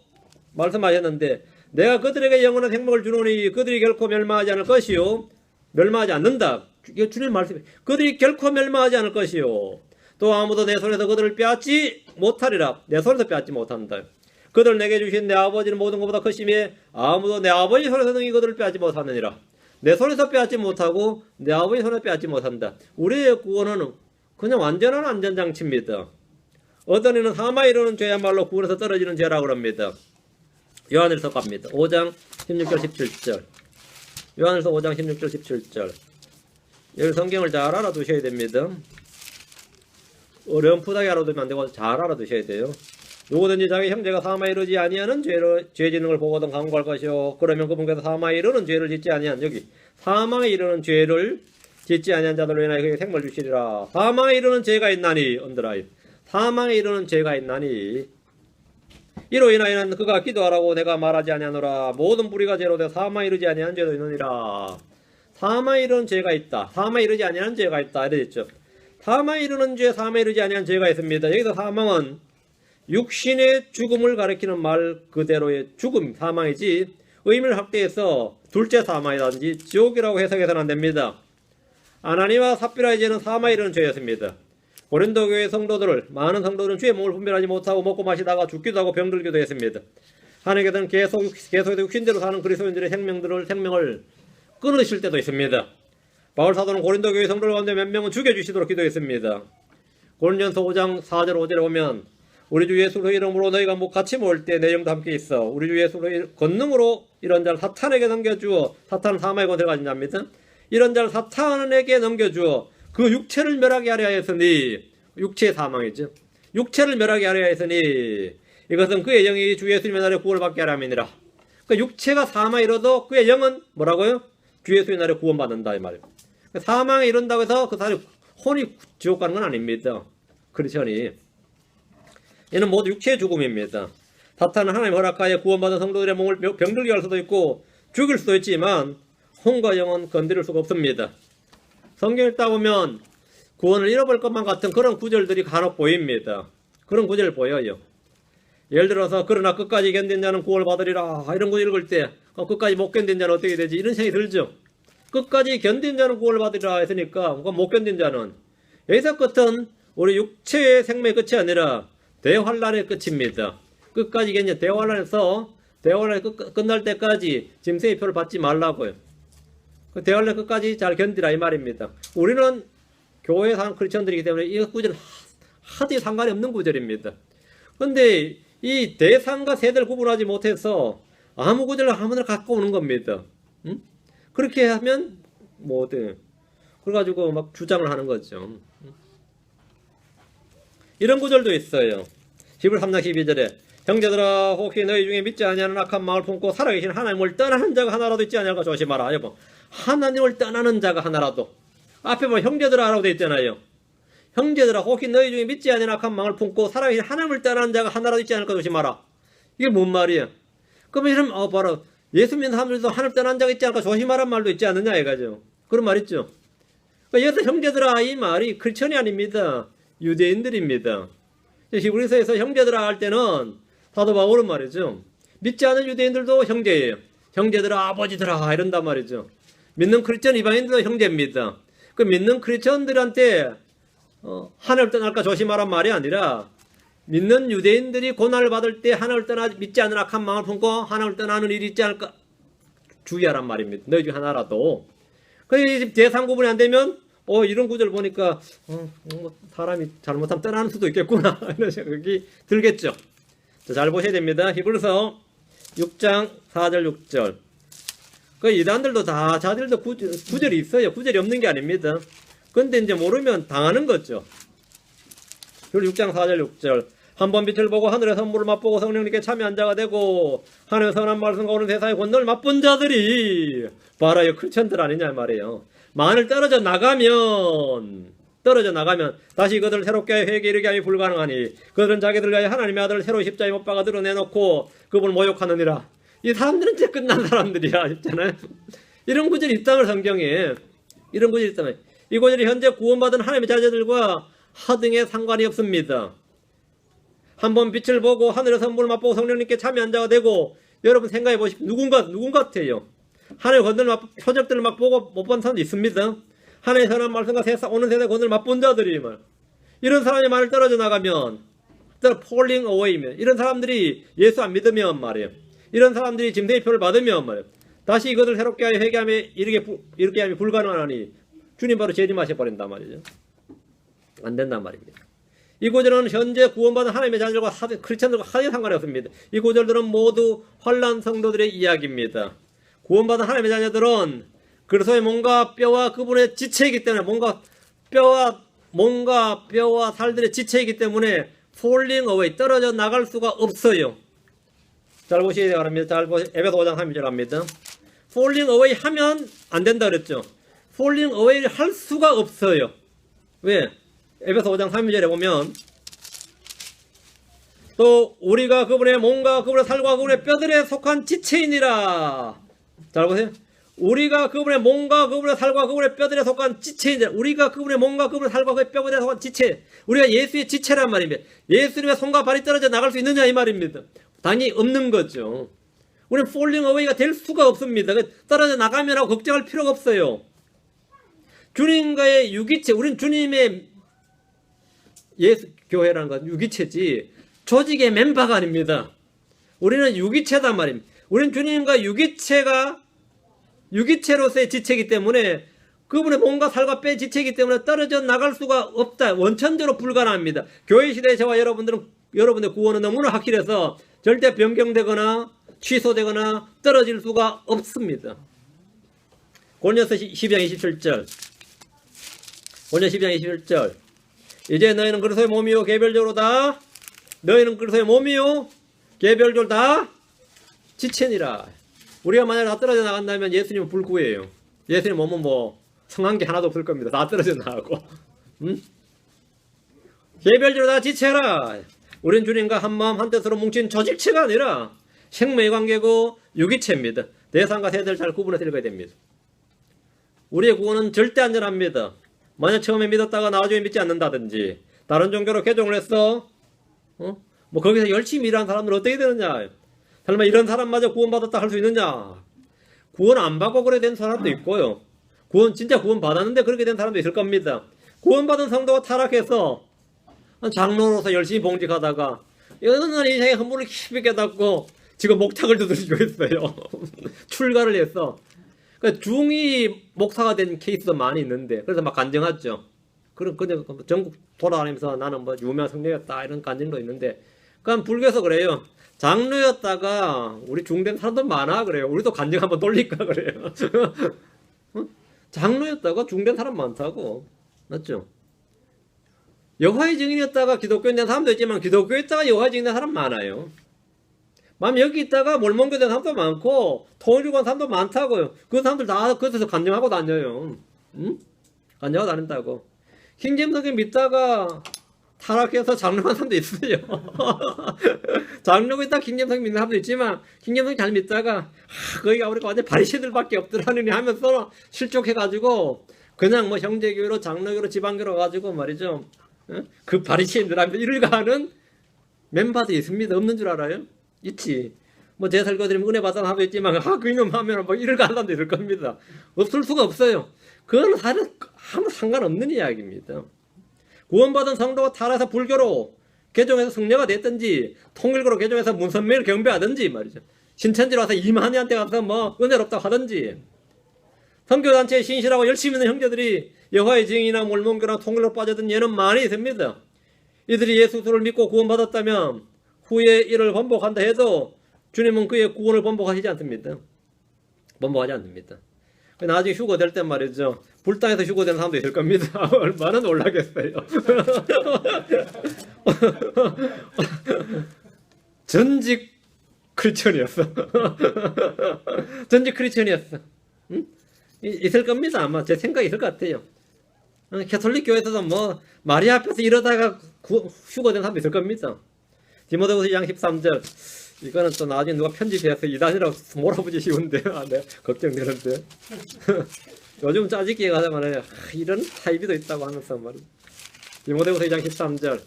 말씀하셨는데 내가 그들에게 영원한 생명을 주노니 그들이 결코 멸망하지 않을 것이요, 멸망하지 않는다. 이게 주님 말씀이에요. 그들이 결코 멸망하지 않을 것이요, 또 아무도 내 손에서 그들을 빼앗지 못하리라. 내 손에서 빼앗지 못한다. 그들 내게 주신 내 아버지는 모든 것보다 크심에 아무도 내 아버지 손에서 능히 그들을 빼앗지 못하느니라. 내 손에서 빼앗지 못하고 내 아버지 손에서 빼앗지 못한다. 우리의 구원은 그냥 완전한 안전장치입니다. 어떤 이는 사마에 이르는 죄야말로 구원에서 떨어지는 죄라고 합니다. 요한일서 갑니다. 5장 16절 17절. 요한일서 5장 16절 17절. 여기 성경을 잘 알아두셔야 됩니다. 어렴풋하게 알아두면 안 되고 잘 알아두셔야 돼요. 누구든지 자기 형제가 사마에 이르지 아니하는 죄 짓는 걸 보거든 강구할 것이요, 그러면 그분께서 사마에 이르는 죄를 짓지 아니한, 여기 사망에 이르는 죄를 짓지 아니한 자들로 인하여 그에게 생명을 주시리라. 사망에 이르는 죄가 있나니, 언더라인, 사망에 이르는 죄가 있나니 이로 인하여는 그가 기도하라고 내가 말하지 아니하노라. 모든 불의가 죄로 되어 사망에 이르지 아니한 죄도 있느니라. 사망에 이르는 죄가 있다, 사망에 이르지 아니한 죄가 있다 이랬죠. 사망에 이르는 죄, 사망에 이르지 아니한 죄가 있습니다. 여기서 사망은 육신의 죽음을 가리키는 말 그대로의 죽음, 사망이지 의미를 확대해서 둘째 사망이라든지 지옥이라고 해석해서는 안 됩니다. 아나니와 삽비라의 죄는 사마에 이르는 죄였습니다. 고린도 교회 성도들을 많은 성도들은 주의 몸을 분별하지 못하고 먹고 마시다가 죽기도 하고 병들기도 했습니다. 하나님께서는 계속해서 육신대로 사는 그리스도인들의 생명을 끊으실 때도 있습니다. 바울 사도는 고린도 교회 성도들 가운데 몇 명은 죽여주시도록 기도했습니다. 고린전서 5장 4절 5절에 보면 우리 주 예수의 이름으로 너희가 같이 모을 때 내용도 함께 있어. 우리 주 예수의 권능으로 이런 자를 사탄에게 넘겨주어 사탄은 사마의 권세를 가진 자입니다. 이런 자를 사탄에게 넘겨주어 그 육체를 멸하게 하려 하였으니 육체의 사망이죠. 육체를 멸하게 하려 하였으니 이것은 그의 영이 주 예수님의 날에 구원받게 하려 함이니라. 그러니까 육체가 사망에 이르도 그의 영은 뭐라고요? 주 예수의 날에 구원받는다 이 말이에요. 사망에 이른다고 해서 그 사람이 혼이 지옥 가는 건 아닙니다. 크리스천이. 이는 모두 육체의 죽음입니다. 사탄은 하나님 허락하에 구원받은 성도들의 몸을 병들게 할 수도 있고 죽일 수도 있지만 혼과 영은 건드릴 수가 없습니다. 성경 읽다 보면 구원을 잃어버릴 것만 같은 그런 구절들이 간혹 보입니다. 그런 구절 보여요. 예를 들어서 그러나 끝까지 견딘 자는 구원을 받으리라 이런 거 읽을 때 끝까지 못 견딘 자는 어떻게 되지? 이런 생각이 들죠. 끝까지 견딘 자는 구원을 받으리라 했으니까 못 견딘 자는 여기서 끝은 우리 육체의 생명의 끝이 아니라 대환란의 끝입니다. 끝까지 견뎌 대환란에서 대환란이 끝날 때까지 짐승의 표를 받지 말라고요. 그 대환란 끝까지 잘 견디라 이 말입니다. 우리는 교회에 사는 크리스천들이기 때문에 이 구절은 하도 상관이 없는 구절입니다. 근데 이 대상과 세대를 구분하지 못해서 아무 구절을 아무나 갖고 오는 겁니다. 응? 그렇게 하면 뭐 어때? 그래가지고 막 주장을 하는 거죠. 이런 구절도 있어요. 히브리 3장 12절에 형제들아 혹시 너희 중에 믿지 아니하는 악한 마음을 품고 살아계신 하나님을 떠나는 자가 하나라도 있지 아니할까 조심하라. 여보, 하나님을 떠나는 자가 하나라도. 앞에 보면 형제들아라고 되어 있잖아요. 형제들아 혹시 너희 중에 믿지 아니하는 악한 마음을 품고 살아계신 하나님을 떠나는 자가 하나라도 있지 않을까 조심하라. 이게 뭔 말이야? 그러면 이러면 바로 예수 믿는 사람들도 하나님 떠나는 자가 있지 않을까 조심하란 말도 있지 않느냐 이거죠. 그런 말 있죠. 그러니까 여기서 형제들아 이 말이 크리스천이 아닙니다. 유대인들입니다. 히브리서에서 형제들아 할 때는 사도 바울은 말이죠. 믿지 않은 유대인들도 형제예요. 형제들아 아버지들아 이런단 말이죠. 믿는 크리스천 이방인들도 형제입니다. 그 믿는 크리스천들한테 하나님을 떠날까 조심하란 말이 아니라 믿는 유대인들이 고난을 받을 때 하나님을 떠나 믿지 않는 악한 마음을 품고 하나님을 떠나는 일이 있지 않을까 주의하란 말입니다. 너희 중 하나라도. 그래서 대상 구분이 안 되면 이런 구절 보니까 사람이 잘못하면 떠나는 수도 있겠구나 이런 생각이 들겠죠. 잘 보셔야 됩니다. 히브리서 6장 4절 6절. 그 이단들도 다 자들도 구절이 있어요. 구절이 없는 게 아닙니다. 근데 이제 모르면 당하는 거죠. 그리고 6장 4절 6절. 한번 빛을 보고 하늘의 선물을 맛보고 성령님께 참여한 자가 되고 하늘의 선한 말씀과 오는 세상의 권능을 맛본 자들이 바라요 크리스천들 아니냐 말이에요. 만일 떨어져 나가면 다시 그들을 새롭게 하여 회개에 이르게 하기 불가능하니 그들은 자기들 위하여 하나님의 아들을 새로 십자가에 못 박아 드러내놓고 그분을 모욕하느니라. 이 사람들은 이제 끝난 사람들이야 있잖아요. 이런 구절이 있다면 성경에 이런 구절이 있다면 이 구절이 현재 구원받은 하나님의 자녀들과 하등에 상관이 없습니다. 한번 빛을 보고 하늘의 선물을 맛보고 성령님께 참여한 자가 되고 여러분 생각해 보십시오. 누군가 같아요. 하나님의 권능을 표적들을 막 보고 못 본 사람도 있습니다. 하나님의 선한 말씀과 오는 세상의 권능을 맛본 자들이 이런 사람이 만일 떨어져 나가면 falling away면 이런 사람들이 예수 안 믿으면 말이에요. 이런 사람들이 짐승의 표를 받으면 말이에요. 다시 이것을 새롭게 하여 회개하며 이렇게 하면 불가능하니 주님 바로 재림하셔 버린단 말이죠. 안 된단 말입니다. 이 구절은 현재 구원받은 하나님의 자녀들과 크리스천들과 하나의 상관이 없습니다. 이 구절들은 모두 환난 성도들의 이야기입니다. 구원받은 하나님의 자녀들은 그리스도의 몸과 뼈와 그분의 지체이기 때문에 몸과 뼈와 살들의 지체이기 때문에 falling away 떨어져 나갈 수가 없어요. 잘 보시기 바랍니다. 잘 보세요. 에베소 5장 3절 합니다. falling away 하면 안 된다 그랬죠. falling away 할 수가 없어요. 왜? 에베소 5장 3절에 보면 또 우리가 그분의 몸과 그분의 살과 그분의 뼈들에 속한 지체이니라. 잘 보세요. 우리가 그분의 몸과 그분의 살과 그분의 뼈들에 속한 지체이니라. 우리가 그분의 몸과 그분의 살과 그분의 뼈들에 속한 지체. 우리가 예수의 지체란 말입니다. 예수님의 손과 발이 떨어져 나갈 수 있느냐 이 말입니다. 당연히 없는 거죠. 우리는 falling away가 될 수가 없습니다. 떨어져 나가면 하고 걱정할 필요가 없어요. 주님과의 유기체, 우린 주님의 예수 교회라는 건 유기체지 조직의 멤버가 아닙니다. 우리는 유기체단 말입니다. 우리는 주님과 유기체로서의 지체이기 때문에 그분의 몸과 살과 뼈의 지체이기 때문에 떨어져 나갈 수가 없다. 원천적으로 불가능합니다. 교회 시대에 저와 여러분의 구원은 너무나 확실해서 절대 변경되거나 취소되거나 떨어질 수가 없습니다. 고린도서 12장 27절. 고린도서 12장 27절. 이제 너희는 그리스도의 몸이요 개별적으로 다 너희는 그리스도의 몸이요 개별적으로 다 지체니라. 우리가 만약에 다 떨어져 나간다면 예수님은 불구예요. 예수님 몸은 뭐 성한 게 하나도 없을 겁니다. 다 떨어져 나가고. 개별적으로 다 지체라. 우린 주님과 한 마음 한 뜻으로 뭉친 조직체가 아니라 생명의 관계고 유기체입니다. 대상과 세대를 잘 구분해서 읽어야 됩니다. 우리의 구원은 절대 안전합니다. 만약 처음에 믿었다가 나중에 믿지 않는다든지 다른 종교로 개종을 했어 뭐 거기서 열심히 일하는 사람들은 어떻게 되느냐. 설마 이런 사람마저 구원받았다 할 수 있느냐. 구원 안 받고 그래 된 사람도 있고요. 진짜 구원 받았는데 그렇게 된 사람도 있을 겁니다. 구원받은 성도가 타락해서 장로로서 열심히 봉직하다가 어느 날 인생의 허물을 깊이 깨닫고 지금 목탁을 두드리고 있어요. 출가를 해서. 그러니까 중이 목사가 된 케이스도 많이 있는데 그래서 막 간증하죠. 그냥 전국 돌아다니면서 나는 뭐 유명한 성령이었다 이런 간증도 있는데 그럼 불교에서 그래요. 장로였다가 우리 중된 사람도 많아 그래요. 우리도 간증 한번 돌릴까 그래요. 장로였다가 중된 사람 많다고. 맞죠? 여호와의 증인이었다가 기독교인 된 사람도 있지만 기독교에 있다가 여호와의 증인 된 사람 많아요. 여기 있다가 몰몬교 된 사람도 많고 통일교 간 사람도 많다고요. 그 사람들 다 그것에서 간증하고 다녀요. 간증하고 다닌다고. 킹제임스 믿다가 타락해서 장로한 사람도 있어요. 장로가 있다 킹제임스 믿는 사람도 있지만 킹제임스 잘 믿다가 거기가 우리가 완전 바리새들밖에 없더라니 하면서 실족해가지고 그냥 뭐 형제교회로 장로교로 지방교로 가지고 말이죠. 그 바리새인들한테 일을 가는 멤버도 있습니다. 없는 줄 알아요? 있지. 뭐 제 설교드리면 은혜 받아서 하고 있지만 그 이놈 하면 뭐 일을 가는 사람도 있을 겁니다. 없을 수가 없어요. 그건 사실 아무 상관없는 이야기입니다. 구원받은 성도가 타락해서 불교로 개종해서 성녀가 됐든지 통일교로 개종해서 문선명을 경배하든지 말이죠. 신천지로 와서 이만희한테 가서 뭐 은혜롭다고 하든지 선교단체에 신실하고 열심히 있는 형제들이 여호와의 증인이나 몰몬교나 통일로 빠져든 예는 많이 있습니다. 이들이 예수를 믿고 구원받았다면 후에 이를 번복한다 해도 주님은 그의 구원을 번복하시지 않습니다. 번복하지 않습니다. 나중에 휴거될 때 말이죠. 불당에서 휴거되는 사람도 있을 겁니다. 얼마나 놀라겠어요. 전직 크리스천이었어. 전직 크리스천이었어. 응? 있을 겁니다. 아마 제 생각이 있을 것 같아요. 캐톨릭 교회에서도 뭐 마리아 앞에서 이러다가 휴거된 사람도 있을 겁니다. 디모데후서 2장 13절. 이거는 또 나중에 누가 편집해서 이단이라고 몰아보기 쉬운데 네, 걱정되는데. 요즘 짜집기에 가서 말해요. 이런 타입이도 있다고 하면서 말이야. 디모데후서 2장 13절.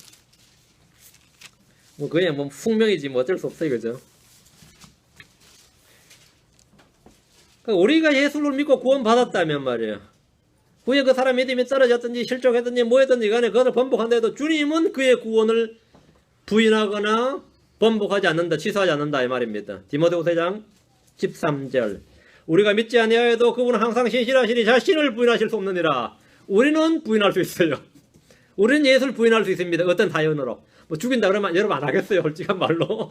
뭐 그냥 뭐 숙명이지 뭐 어쩔 수 없어요. 그죠? 그러니까 우리가 예수를 믿고 구원받았다면 말이에요. 후에 그 사람 믿음이 떨어졌든지 실족했든지 뭐했든지 간에 그것을 번복한다 해도 주님은 그의 구원을 부인하거나 번복하지 않는다, 취소하지 않는다 이 말입니다. 디모데후서 2장 13절. 우리가 믿지 아니하여도 그분은 항상 신실하시니 자신을 부인하실 수 없느니라. 우리는 부인할 수 있어요. 우리는 예수를 부인할 수 있습니다. 어떤 사연으로. 뭐 죽인다 그러면 여러분 안 하겠어요. 솔직한 말로.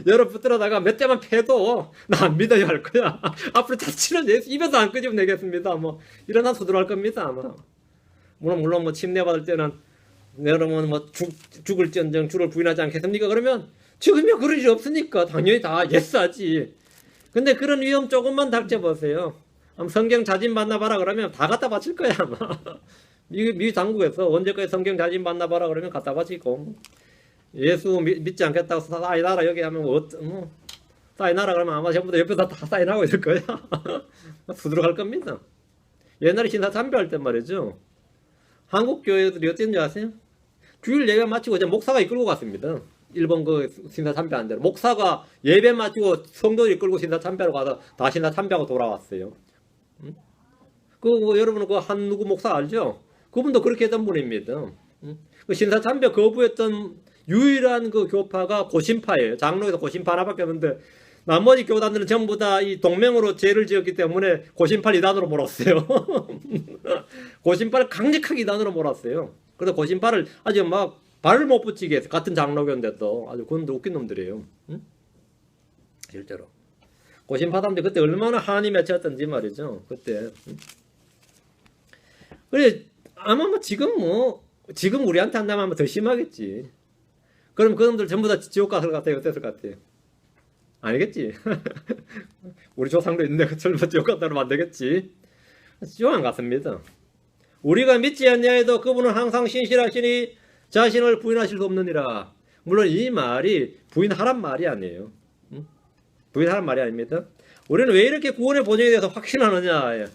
여러분 붙들어다가 몇 대만 패도 나 안 믿어야 할 거야. 앞으로 자치는 예수 입에서 안 끄집어 내겠습니다. 뭐 이런 한 수두할 겁니다. 아마. 물론 뭐 침례받을 때는 여러분 뭐 죽을지언정 주를 부인하지 않겠습니까? 그러면 지금이야 그럴 일이 없으니까 당연히 다 예스하지. 근데 그런 위험 조금만 닥쳐보세요. 성경 자진 만나봐라 그러면 다 갖다 바칠 거야 아마. 미 당국에서 언제까지 성경 자진 만나봐라 그러면 갖다 바치고 예수 믿지 않겠다고 사인하라 여기 하면 뭐 사인하라 그러면 아마 전부 다 옆에서 다 사인하고 있을 거야. 부드러워할 겁니다. 옛날에 신사 참배할 때 말이죠. 한국 교회들이 어땠는지 아세요? 주일 예배 마치고 이제 목사가 이끌고 갔습니다. 일본 그 신사 참배한 대로 목사가 예배 마치고 성도들 이끌고 신사 참배하러 가서 다 신사 참배하고 돌아왔어요. 여러분은 그 한 누구 목사 알죠? 그분도 그렇게 했던 분입니다. 그 신사참배 거부했던 유일한 그 교파가 고신파예요. 장로에서 고신파 하나밖에 없는데 나머지 교단들은 전부 다 이 동맹으로 죄를 지었기 때문에 고신파를 이단으로 몰았어요. 고신파를 강력하게 이단으로 몰았어요. 그래서 고신파를 아주 막 발을 못 붙이게 했어요. 같은 장로교인데도 아주 그분도 웃긴 놈들이에요. 응? 실제로. 고신파 사람들이 그때 얼마나 한이 맺혔던지 말이죠. 그때. 그래 아마 지금 우리한테 한다면 더 심하겠지. 그럼 그놈들 전부 다 지옥 갔을 것 같아요. 어땠을 것 같아요? 아니겠지. 우리 조상도 있는데 설마 지옥 갔다면 안 되겠지. 지옥 안 갔습니다. 우리가 믿지 않냐해도 그분은 항상 신실하시니 자신을 부인하실 수 없느니라. 물론 이 말이 부인하란 말이 아니에요. 부인하란 말이 아닙니다. 우리는 왜 이렇게 구원의 보증에 대해서 확신하느냐.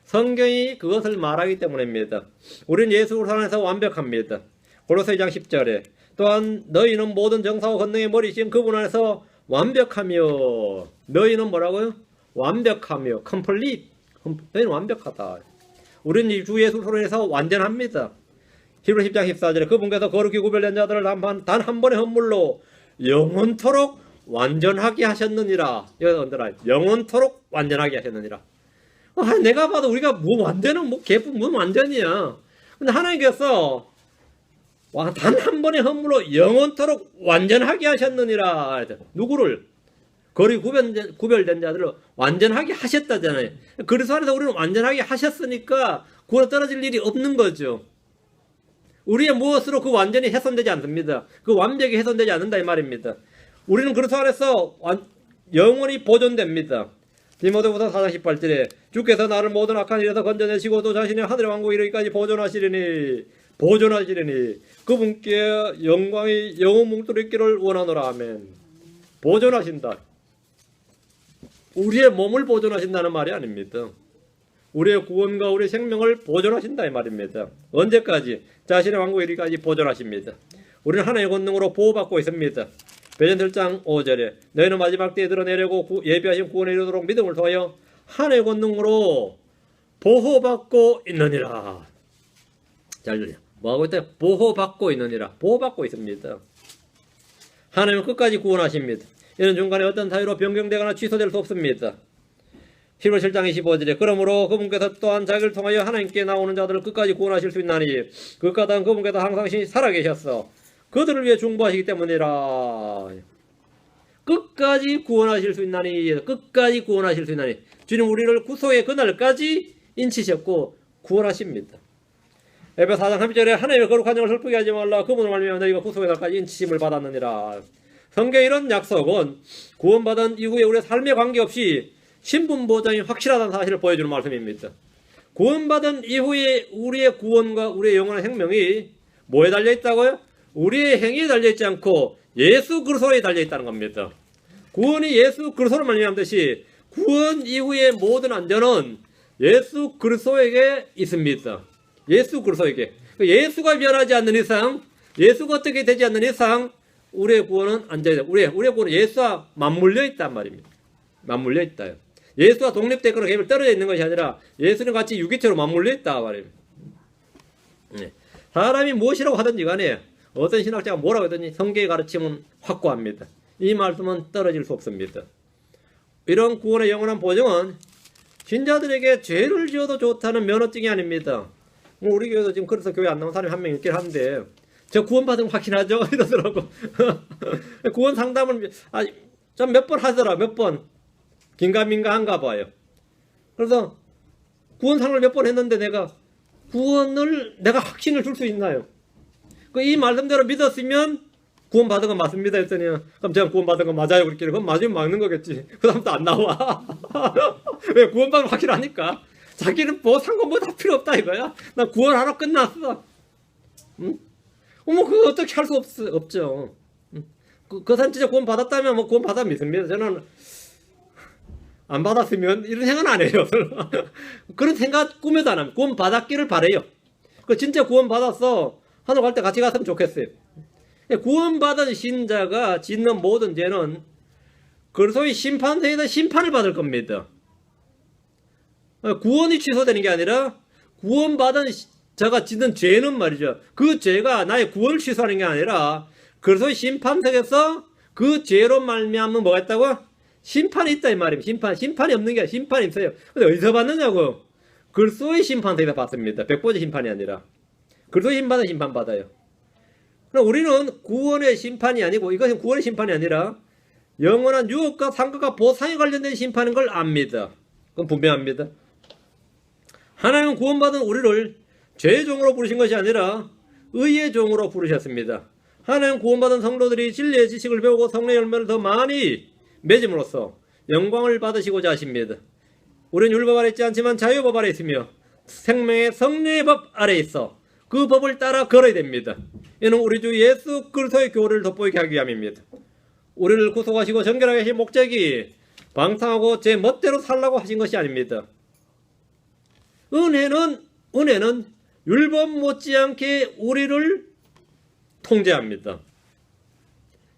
성경이 그것을 말하기 때문입니다. 우리는 예수 그리스도 안에서 완벽합니다. 골로새 2장 10절에 또한 너희는 모든 정사와 권능의 머리신 그분 안에서 완벽하며 너희는 뭐라고요? 완벽하며 complete. 너희는 완벽하다. 우리는 주 예수 그리스도에서 완전합니다. 히브리 10장 14절에 그분께서 거룩히 구별된 자들을 단 한 번의 헌물로 영원토록 완전하게 하셨느니라. 여기 언더라인. 영원토록 완전하게 하셨느니라. 내가 봐도 우리가 뭐 완전은 뭐 개뿔 뭐 완전이야. 근데 하나님께서 단 한 번의 헌물로 영원토록 완전하게 하셨느니라. 누구를? 거리 구별된 자들을 완전하게 하셨다잖아요. 그리스도 안에서 우리는 완전하게 하셨으니까 구원에 떨어질 일이 없는 거죠. 우리의 무엇으로 그 완전히 훼손되지 않습니다. 그 완벽히 훼손되지 않는다 이 말입니다. 우리는 그리스도 안에서 영원히 보존됩니다. 디모데후서 4장 18절에 주께서 나를 모든 악한 일에서 건져내시고 또 자신의 하늘의 왕국에 이르기까지 보존하시리니 그분께 영광이 영원 뭉뚫어 있기를 원하노라. 아멘. 보존하신다. 우리의 몸을 보존하신다는 말이 아닙니다. 우리의 구원과 우리의 생명을 보존하신다 이 말입니다. 언제까지? 자신의 왕국에 이르기까지 보존하십니다. 우리는 하나님의 권능으로 보호받고 있습니다. 베드로 1장 5절에 너희는 마지막 때에 드러내려고 예비하신 구원에 이르도록 믿음을 통하여 하나님의 권능으로 보호받고 있느니라. 잘 들려. 뭐하고 있다? 보호받고 있느니라. 보호받고 있습니다. 하나님은 끝까지 구원하십니다. 이는 중간에 어떤 사유로 변경되거나 취소될 수 없습니다. 히브리 7장 25절에 그러므로 그분께서 또한 자기를 통하여 하나님께 나오는 자들을 끝까지 구원하실 수 있나니 그까단 그분께서 항상 살아계셨어 그들을 위해 중보하시기 때문이라. 끝까지 구원하실 수 있나니. 끝까지 구원하실 수 있나니. 주님 우리를 구속의 그날까지 인치셨고 구원하십니다. 에베소 4장 3절에 하나님의 거룩한 영을 슬프게 하지 말라. 그분을 말미암아 너희가 구속의 날까지 인치심을 받았느니라. 성경의 이런 약속은 구원받은 이후에 우리의 삶에 관계없이 신분보장이 확실하다는 사실을 보여주는 말씀입니다. 구원받은 이후에 우리의 구원과 우리의 영원한 생명이 뭐에 달려있다고요? 우리의 행위에 달려있지 않고 예수 그리스도에 달려있다는 겁니다. 구원이 예수 그리스도로 말미암듯이 구원 이후의 모든 안전은 예수 그리스도에게 있습니다. 예수 그리스도에게. 예수가 변하지 않는 이상, 예수가 어떻게 되지 않는 이상 우리의 구원은 안전이다. 우리의 구원은 예수와 맞물려 있단 말입니다. 맞물려 있다요. 예수와 독립되거나 개별 떨어져 있는 것이 아니라 예수는 같이 유기체로 맞물려 있다 말입니다. 사람이 무엇이라고 하든지 간에 어떤 신학자가 뭐라고 하든지 성경의 가르침은 확고합니다. 이 말씀은 떨어질 수 없습니다. 이런 구원의 영원한 보증은 신자들에게 죄를 지어도 좋다는 면허증이 아닙니다. 우리 교회도 지금 그래서 교회 안 나온 사람이 한 명 있긴 한데 저 구원받으면 확신하죠? 이러더라고. 구원 상담을 좀 몇 번 하더라. 몇 번. 긴가민가 한가 봐요. 그래서 구원 상담을 몇 번 했는데 내가 확신을 줄 수 있나요? 이 말씀대로 믿었으면 구원 받은 건 맞습니다 했더니 그럼 제가 구원 받은 건 맞아요 그랬길래 그럼 맞으면 막는 거겠지. 그 다음부터 안 나와. 왜? 구원 받으면 확실하니까. 자기는 뭐 상관 뭐 다 필요 없다 이거야. 나 구원하러 끝났어. 응? 그거 어떻게 할 수 없죠. 그 사람 진짜 구원 받았다면 뭐 구원 받아 믿습니다. 저는 안 받았으면 이런 생각은 안 해요. 그런 생각 꿈에도 안 합니다. 구원 받았기를 바래요. 진짜 구원 받았어. 하늘 갈 때 같이 갔으면 좋겠어요. 구원받은 신자가 짓는 모든 죄는 그리스도의 심판대에서 심판을 받을 겁니다. 구원이 취소되는 게 아니라 구원받은 자가 짓는 죄는 말이죠. 그 죄가 나의 구원을 취소하는 게 아니라 그래서 심판석에서 그 죄로 말미암은 뭐가 있다고? 심판이 있다 이 말입니다. 심판이 없는 게 아니라 심판이 있어요. 근데 어디서 받느냐고? 그리스도의 심판석에서 받습니다. 백보자 심판이 아니라. 그리스도의 심판은 심판받아요. 그럼 우리는 구원의 심판이 아니고 이것은 구원의 심판이 아니라 영원한 유업과 상급과 보상에 관련된 심판인 걸 압니다. 그건 분명합니다. 하나님은 구원받은 우리를 죄의 종으로 부르신 것이 아니라 의의 종으로 부르셨습니다. 하나님 구원받은 성도들이 진리의 지식을 배우고 성령의 열매를 더 많이 맺음으로써 영광을 받으시고자 하십니다. 우리는 율법 아래 있지 않지만 자유법 아래 있으며 생명의 성령의 법 아래 있어 그 법을 따라 걸어야 됩니다. 이는 우리 주 예수 그리스도의 교리를 돋보이게 하기 위함입니다. 우리를 구속하시고 정결하게 하신 목적이 방탕하고 제 멋대로 살라고 하신 것이 아닙니다. 은혜는 율법 못지않게 우리를 통제합니다.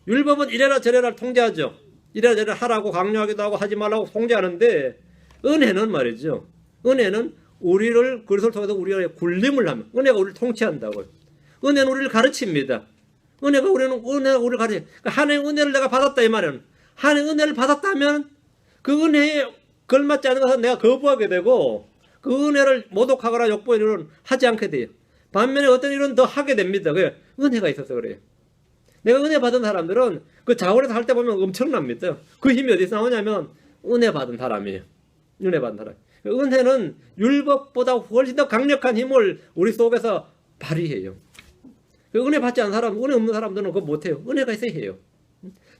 율법은 이래라 저래라 통제하죠. 이래라 저래라 하라고 강요하기도 하고 하지 말라고 통제하는데 은혜는 말이죠. 은혜는 우리를 그리스도를 통해서 우리가 굴림을 하면 은혜가 우리를 통치한다고요. 은혜는 우리를 가르칩니다. 은혜가 우리를 가르쳐. 그러니까 하나님의 은혜를 내가 받았다 이 말은 하나님의 은혜를 받았다면 그 은혜에 걸맞지 않은 것은 내가 거부하게 되고 그 은혜를 모독하거나 욕보이는 일은 하지 않게 돼요. 반면에 어떤 일은 더 하게 됩니다. 그래 은혜가 있어서 그래요. 내가 은혜 받은 사람들은 그 자원에서 할 때 보면 엄청납니다. 그 힘이 어디서 나오냐면 은혜 받은 사람이에요. 은혜 받은 사람. 은혜는 율법보다 훨씬 더 강력한 힘을 우리 속에서 발휘해요. 은혜 받지 않은 사람, 은혜 없는 사람들은 그거 못해요. 은혜가 있어야 해요.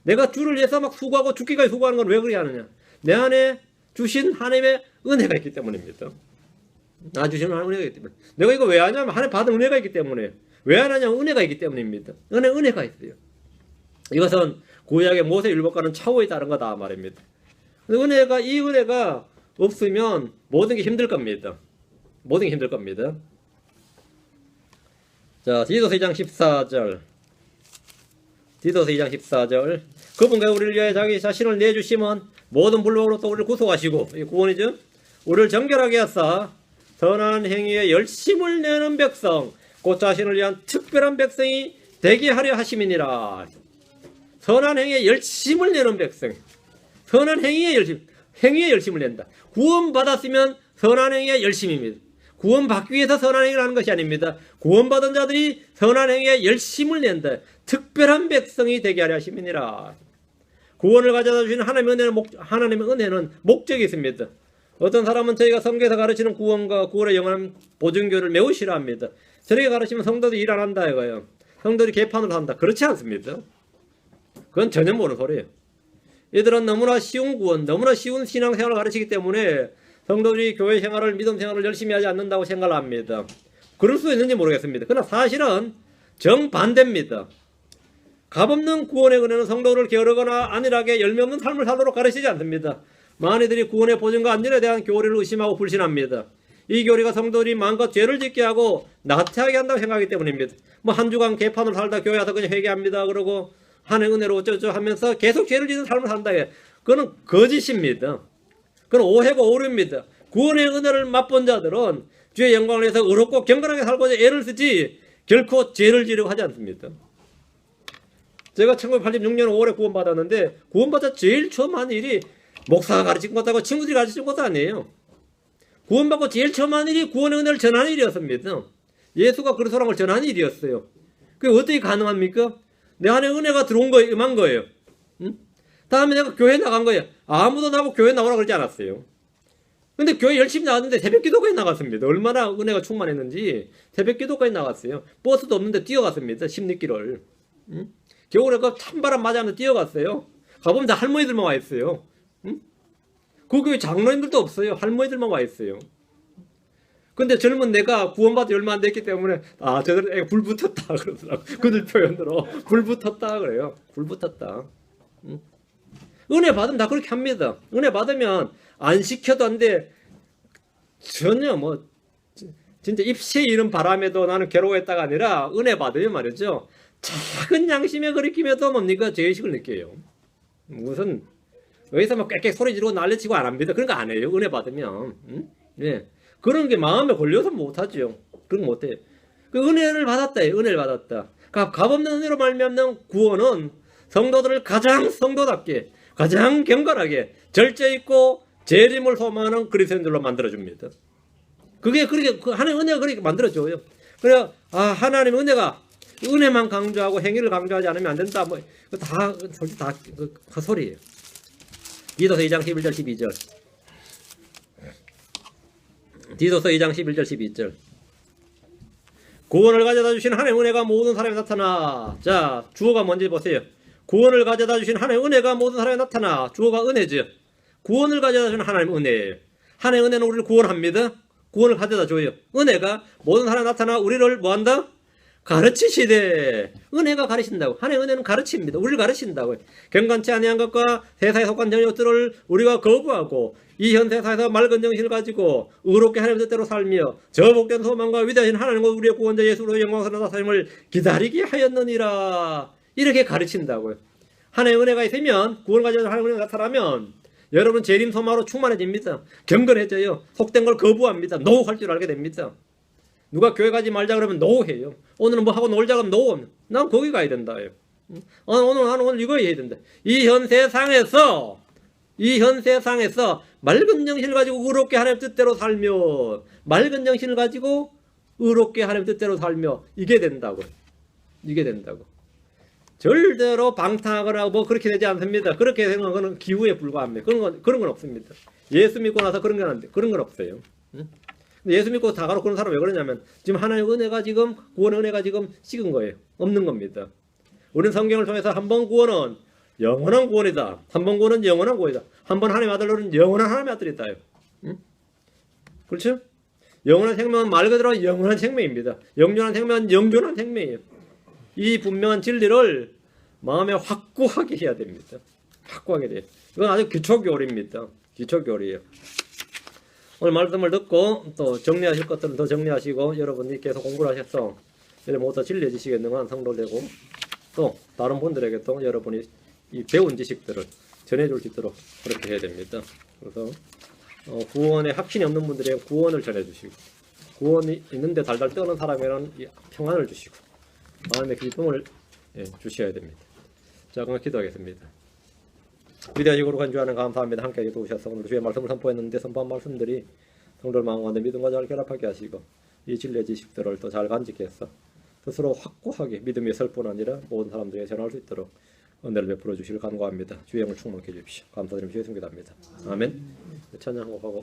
내가 주를 위해서 막 수고하고 죽기까지 수고하는 건 왜 그렇게 하느냐? 내 안에 주신 하나님의 은혜가 있기 때문입니다. 나 주신 하나님의 은혜가 있기 때문에. 내가 이거 왜 하냐면 하나님 받은 은혜가 있기 때문에. 왜 안 하냐면 은혜가 있기 때문입니다. 은혜가 있어요. 이것은 구약의 모세 율법과는 차원이 다른 거다 말입니다. 이 은혜가 없으면 모든 게 힘들 겁니다. 모든 게 힘들 겁니다. 자, 디도서 2장 14절. 디도서 2장 14절. 그분과 우리를 위하여 자기 자신을 내주심은 모든 불법으로부터 우리를 구속하시고, 이 구원이죠. 우리를 정결하게 하사 선한 행위에 열심을 내는 백성, 곧 자신을 위한 특별한 백성이 되게 하려 하심이니라. 선한 행위에 열심을 내는 백성. 선한 행위에 열심을 낸다. 구원받았으면 선한 행위에 열심입니다. 구원받기 위해서 선한 행위를 하는 것이 아닙니다. 구원받은 자들이 선한 행위에 열심을 낸다. 특별한 백성이 되게 하려 하심이니라. 구원을 가져다 주시는 하나님의 은혜는 목적이 있습니다. 어떤 사람은 저희가 성경에서 가르치는 구원과 구원의 영원한 보증교를 매우 싫어합니다. 저렇게 가르치면 성도들이 일 안 한다 이거예요. 성도들이 개판을 한다. 그렇지 않습니다. 그건 전혀 모르는 소리예요. 이들은 너무나 쉬운 구원, 너무나 쉬운 신앙생활을 가르치기 때문에 성도들이 교회 생활을, 믿음 생활을 열심히 하지 않는다고 생각을 합니다. 그럴 수 있는지 모르겠습니다. 그러나 사실은 정반대입니다. 값없는 구원의 은혜는 성도를 게으르거나 안일하게 열매 없는 삶을 살도록 가르치지 않습니다. 많이들이 구원의 보증과 안전에 대한 교리를 의심하고 불신합니다. 이 교리가 성도들이 마음껏 죄를 짓게 하고 나태하게 한다고 생각하기 때문입니다. 한 주간 개판으로 살다 교회 와서 그냥 회개합니다. 그러고 하나님의 은혜로 어쩌고 하면서 계속 죄를 짓는 삶을 산다. 그거는 거짓입니다. 그건 오해고 오류입니다. 구원의 은혜를 맛본 자들은 주의 영광을 위해서 의롭고 경건하게 살고자 애를 쓰지 결코 죄를 지으려고 하지 않습니다. 제가 1986년 5월에 구원받았는데 구원받아 제일 처음 한 일이 목사가 가르친 것도 하고 친구들이 가르친 것도 아니에요. 구원받고 제일 처음 한 일이 구원의 은혜를 전하는 일이었습니다. 예수가 그리스도라는 걸 전하는 일이었어요. 그게 어떻게 가능합니까? 내 안에 은혜가 들어온 거예요. 임한 거예요. 응? 다음에 내가 교회 나간 거예요. 아무도 나보고 교회 나오라고 그러지 않았어요. 근데 교회 열심히 나갔는데 새벽 기도까지 나갔습니다. 얼마나 은혜가 충만했는지 새벽 기도까지 나갔어요. 버스도 없는데 뛰어갔습니다. 10리길을. 응? 겨울에 그 찬바람 맞으면서 뛰어갔어요. 가보면 다 할머니들만 와 있어요. 응? 그 교회 장로님들도 없어요. 할머니들만 와 있어요. 근데 젊은 내가 구원받아 얼마 안 됐기 때문에 저들 애가 불 붙었다 그러더라고. 그들 표현으로 불 붙었다 그래요. 불 붙었다. 응? 은혜 받으면 다 그렇게 합니다. 은혜 받으면 안 시켜도 안 돼. 전혀 진짜 입시에 이른 바람에도 나는 괴로워했다가 아니라 은혜 받으면 말이죠. 작은 양심에 거리낌에도 뭡니까? 죄의식을 느껴요. 무슨 여기서 막 깨깨 소리 지르고 난리치고 안 합니다. 그런 거 안 해요. 은혜 받으면. 응? 예. 그런 게 마음에 걸려서 못하죠. 그런 거 못해. 그 은혜를 받았다. 은혜를 받았다. 값없는 은혜로 말미암는 구원은 성도들을 가장 성도답게, 가장 경건하게, 절제 있고 재림을 소망하는 그리스도인들로 만들어줍니다. 그게 그렇게 하나님 은혜가 그렇게 만들어줘요. 그래 하나님 은혜가 은혜만 강조하고 행위를 강조하지 않으면 안 된다. 뭐 다 솔직히 다 헛소리예요. 디도서 2장 11절 12절. 디도서 2장 11절 12절. 구원을 가져다 주신 하나님의 은혜가 모든 사람에 나타나. 자, 주어가 뭔지 보세요. 구원을 가져다 주신 하나님의 은혜가 모든 사람에 나타나. 주어가 은혜죠. 구원을 가져다 주신 하나님의 은혜예요. 하나님의 은혜는 우리를 구원합니다. 구원을 가져다 줘요. 은혜가 모든 사람에 나타나 우리를 뭐한다? 가르치시되. 은혜가 가르친다고. 하나님의 은혜는 가르칩니다. 우리를 가르친다고. 경건치 아니한 것과 세상에 속한 정욕들을 우리가 거부하고 이 현 세상에서 맑은 정신을 가지고 의롭게 하나님의 뜻대로 살며 저 복된 소망과 위대하신 하나님과 우리의 구원자 예수로 영광스러운 나타남을 기다리게 하였느니라. 이렇게 가르친다고요. 하나님의 은혜가 있으면, 구원 가지고 하나님의 은혜가 나타나면 여러분 재림 소망으로 충만해집니다. 경건해져요. 속된 걸 거부합니다. 노할 줄 알게 됩니다. 누가 교회 가지 말자 그러면 노해요. 오늘은 뭐 하고 놀자 그러면 노. 난 거기 가야 된다. 오늘 이거 해야 된다. 이 현 세상에서 맑은 정신을 가지고 의롭게 하나님 뜻대로 살며, 맑은 정신을 가지고 의롭게 하나님 뜻대로 살며, 이게 된다고. 절대로 방탕하거나 뭐 그렇게 되지 않습니다. 그렇게 되는 거는 기후에 불과합니다. 그런 건 없습니다. 예수 믿고 나서 그런 건 안 돼. 그런 건 없어요. 예수 믿고 다가로 그런 사람 왜 그러냐면 지금 하나님의 은혜가 지금, 구원의 은혜가 지금 식은 거예요. 없는 겁니다. 우리는 성경을 통해서 한 번 구원은 영원한 구원이다. 한 번 구원은 영원한 구원이다. 한 번 하나님의 아들로는 영원한 하나님의 아들이다. 그렇죠? 영원한 생명은 말 그대로 영원한 생명입니다. 영존한 생명은 영존한 생명이에요. 이 분명한 진리를 마음에 확고하게 해야 됩니다. 확고하게 돼요. 이건 아주 기초교리입니다. 기초교리예요. 오늘 말씀을 듣고 또 정리하실 것들은 더 정리하시고 여러분이 계속 공부를 하셔서 여러분 더 진리해지시겠는 성도 되고 또 다른 분들에게도 여러분이 이 배운 지식들을 전해줄 수 있도록 그렇게 해야 됩니다. 그래서 구원에 확신이 없는 분들에게 구원을 전해주시고 구원이 있는데 달달 떠는 사람에게는 평안을 주시고 마음의 기쁨을 주셔야 됩니다. 자, 그럼 기도하겠습니다. 위대하시고 거룩한 주 하나님 감사합니다. 함께 도우셔서 오늘 주의 말씀을 선포했는데 선포한 말씀들이 성도들 마음 가운데 믿음과 잘 결합하게 하시고 이 진리의 지식들을 또 잘 간직해 해서 스스로 확고하게 믿음의 설뿐 아니라 모든 사람들에게 전할 수 있도록 은혜를 베풀어 주시길 간구합니다. 주의 영을 충만케 해주십시오. 감사드리며 주의 승기답니다. 아멘. 찬양 한곡하고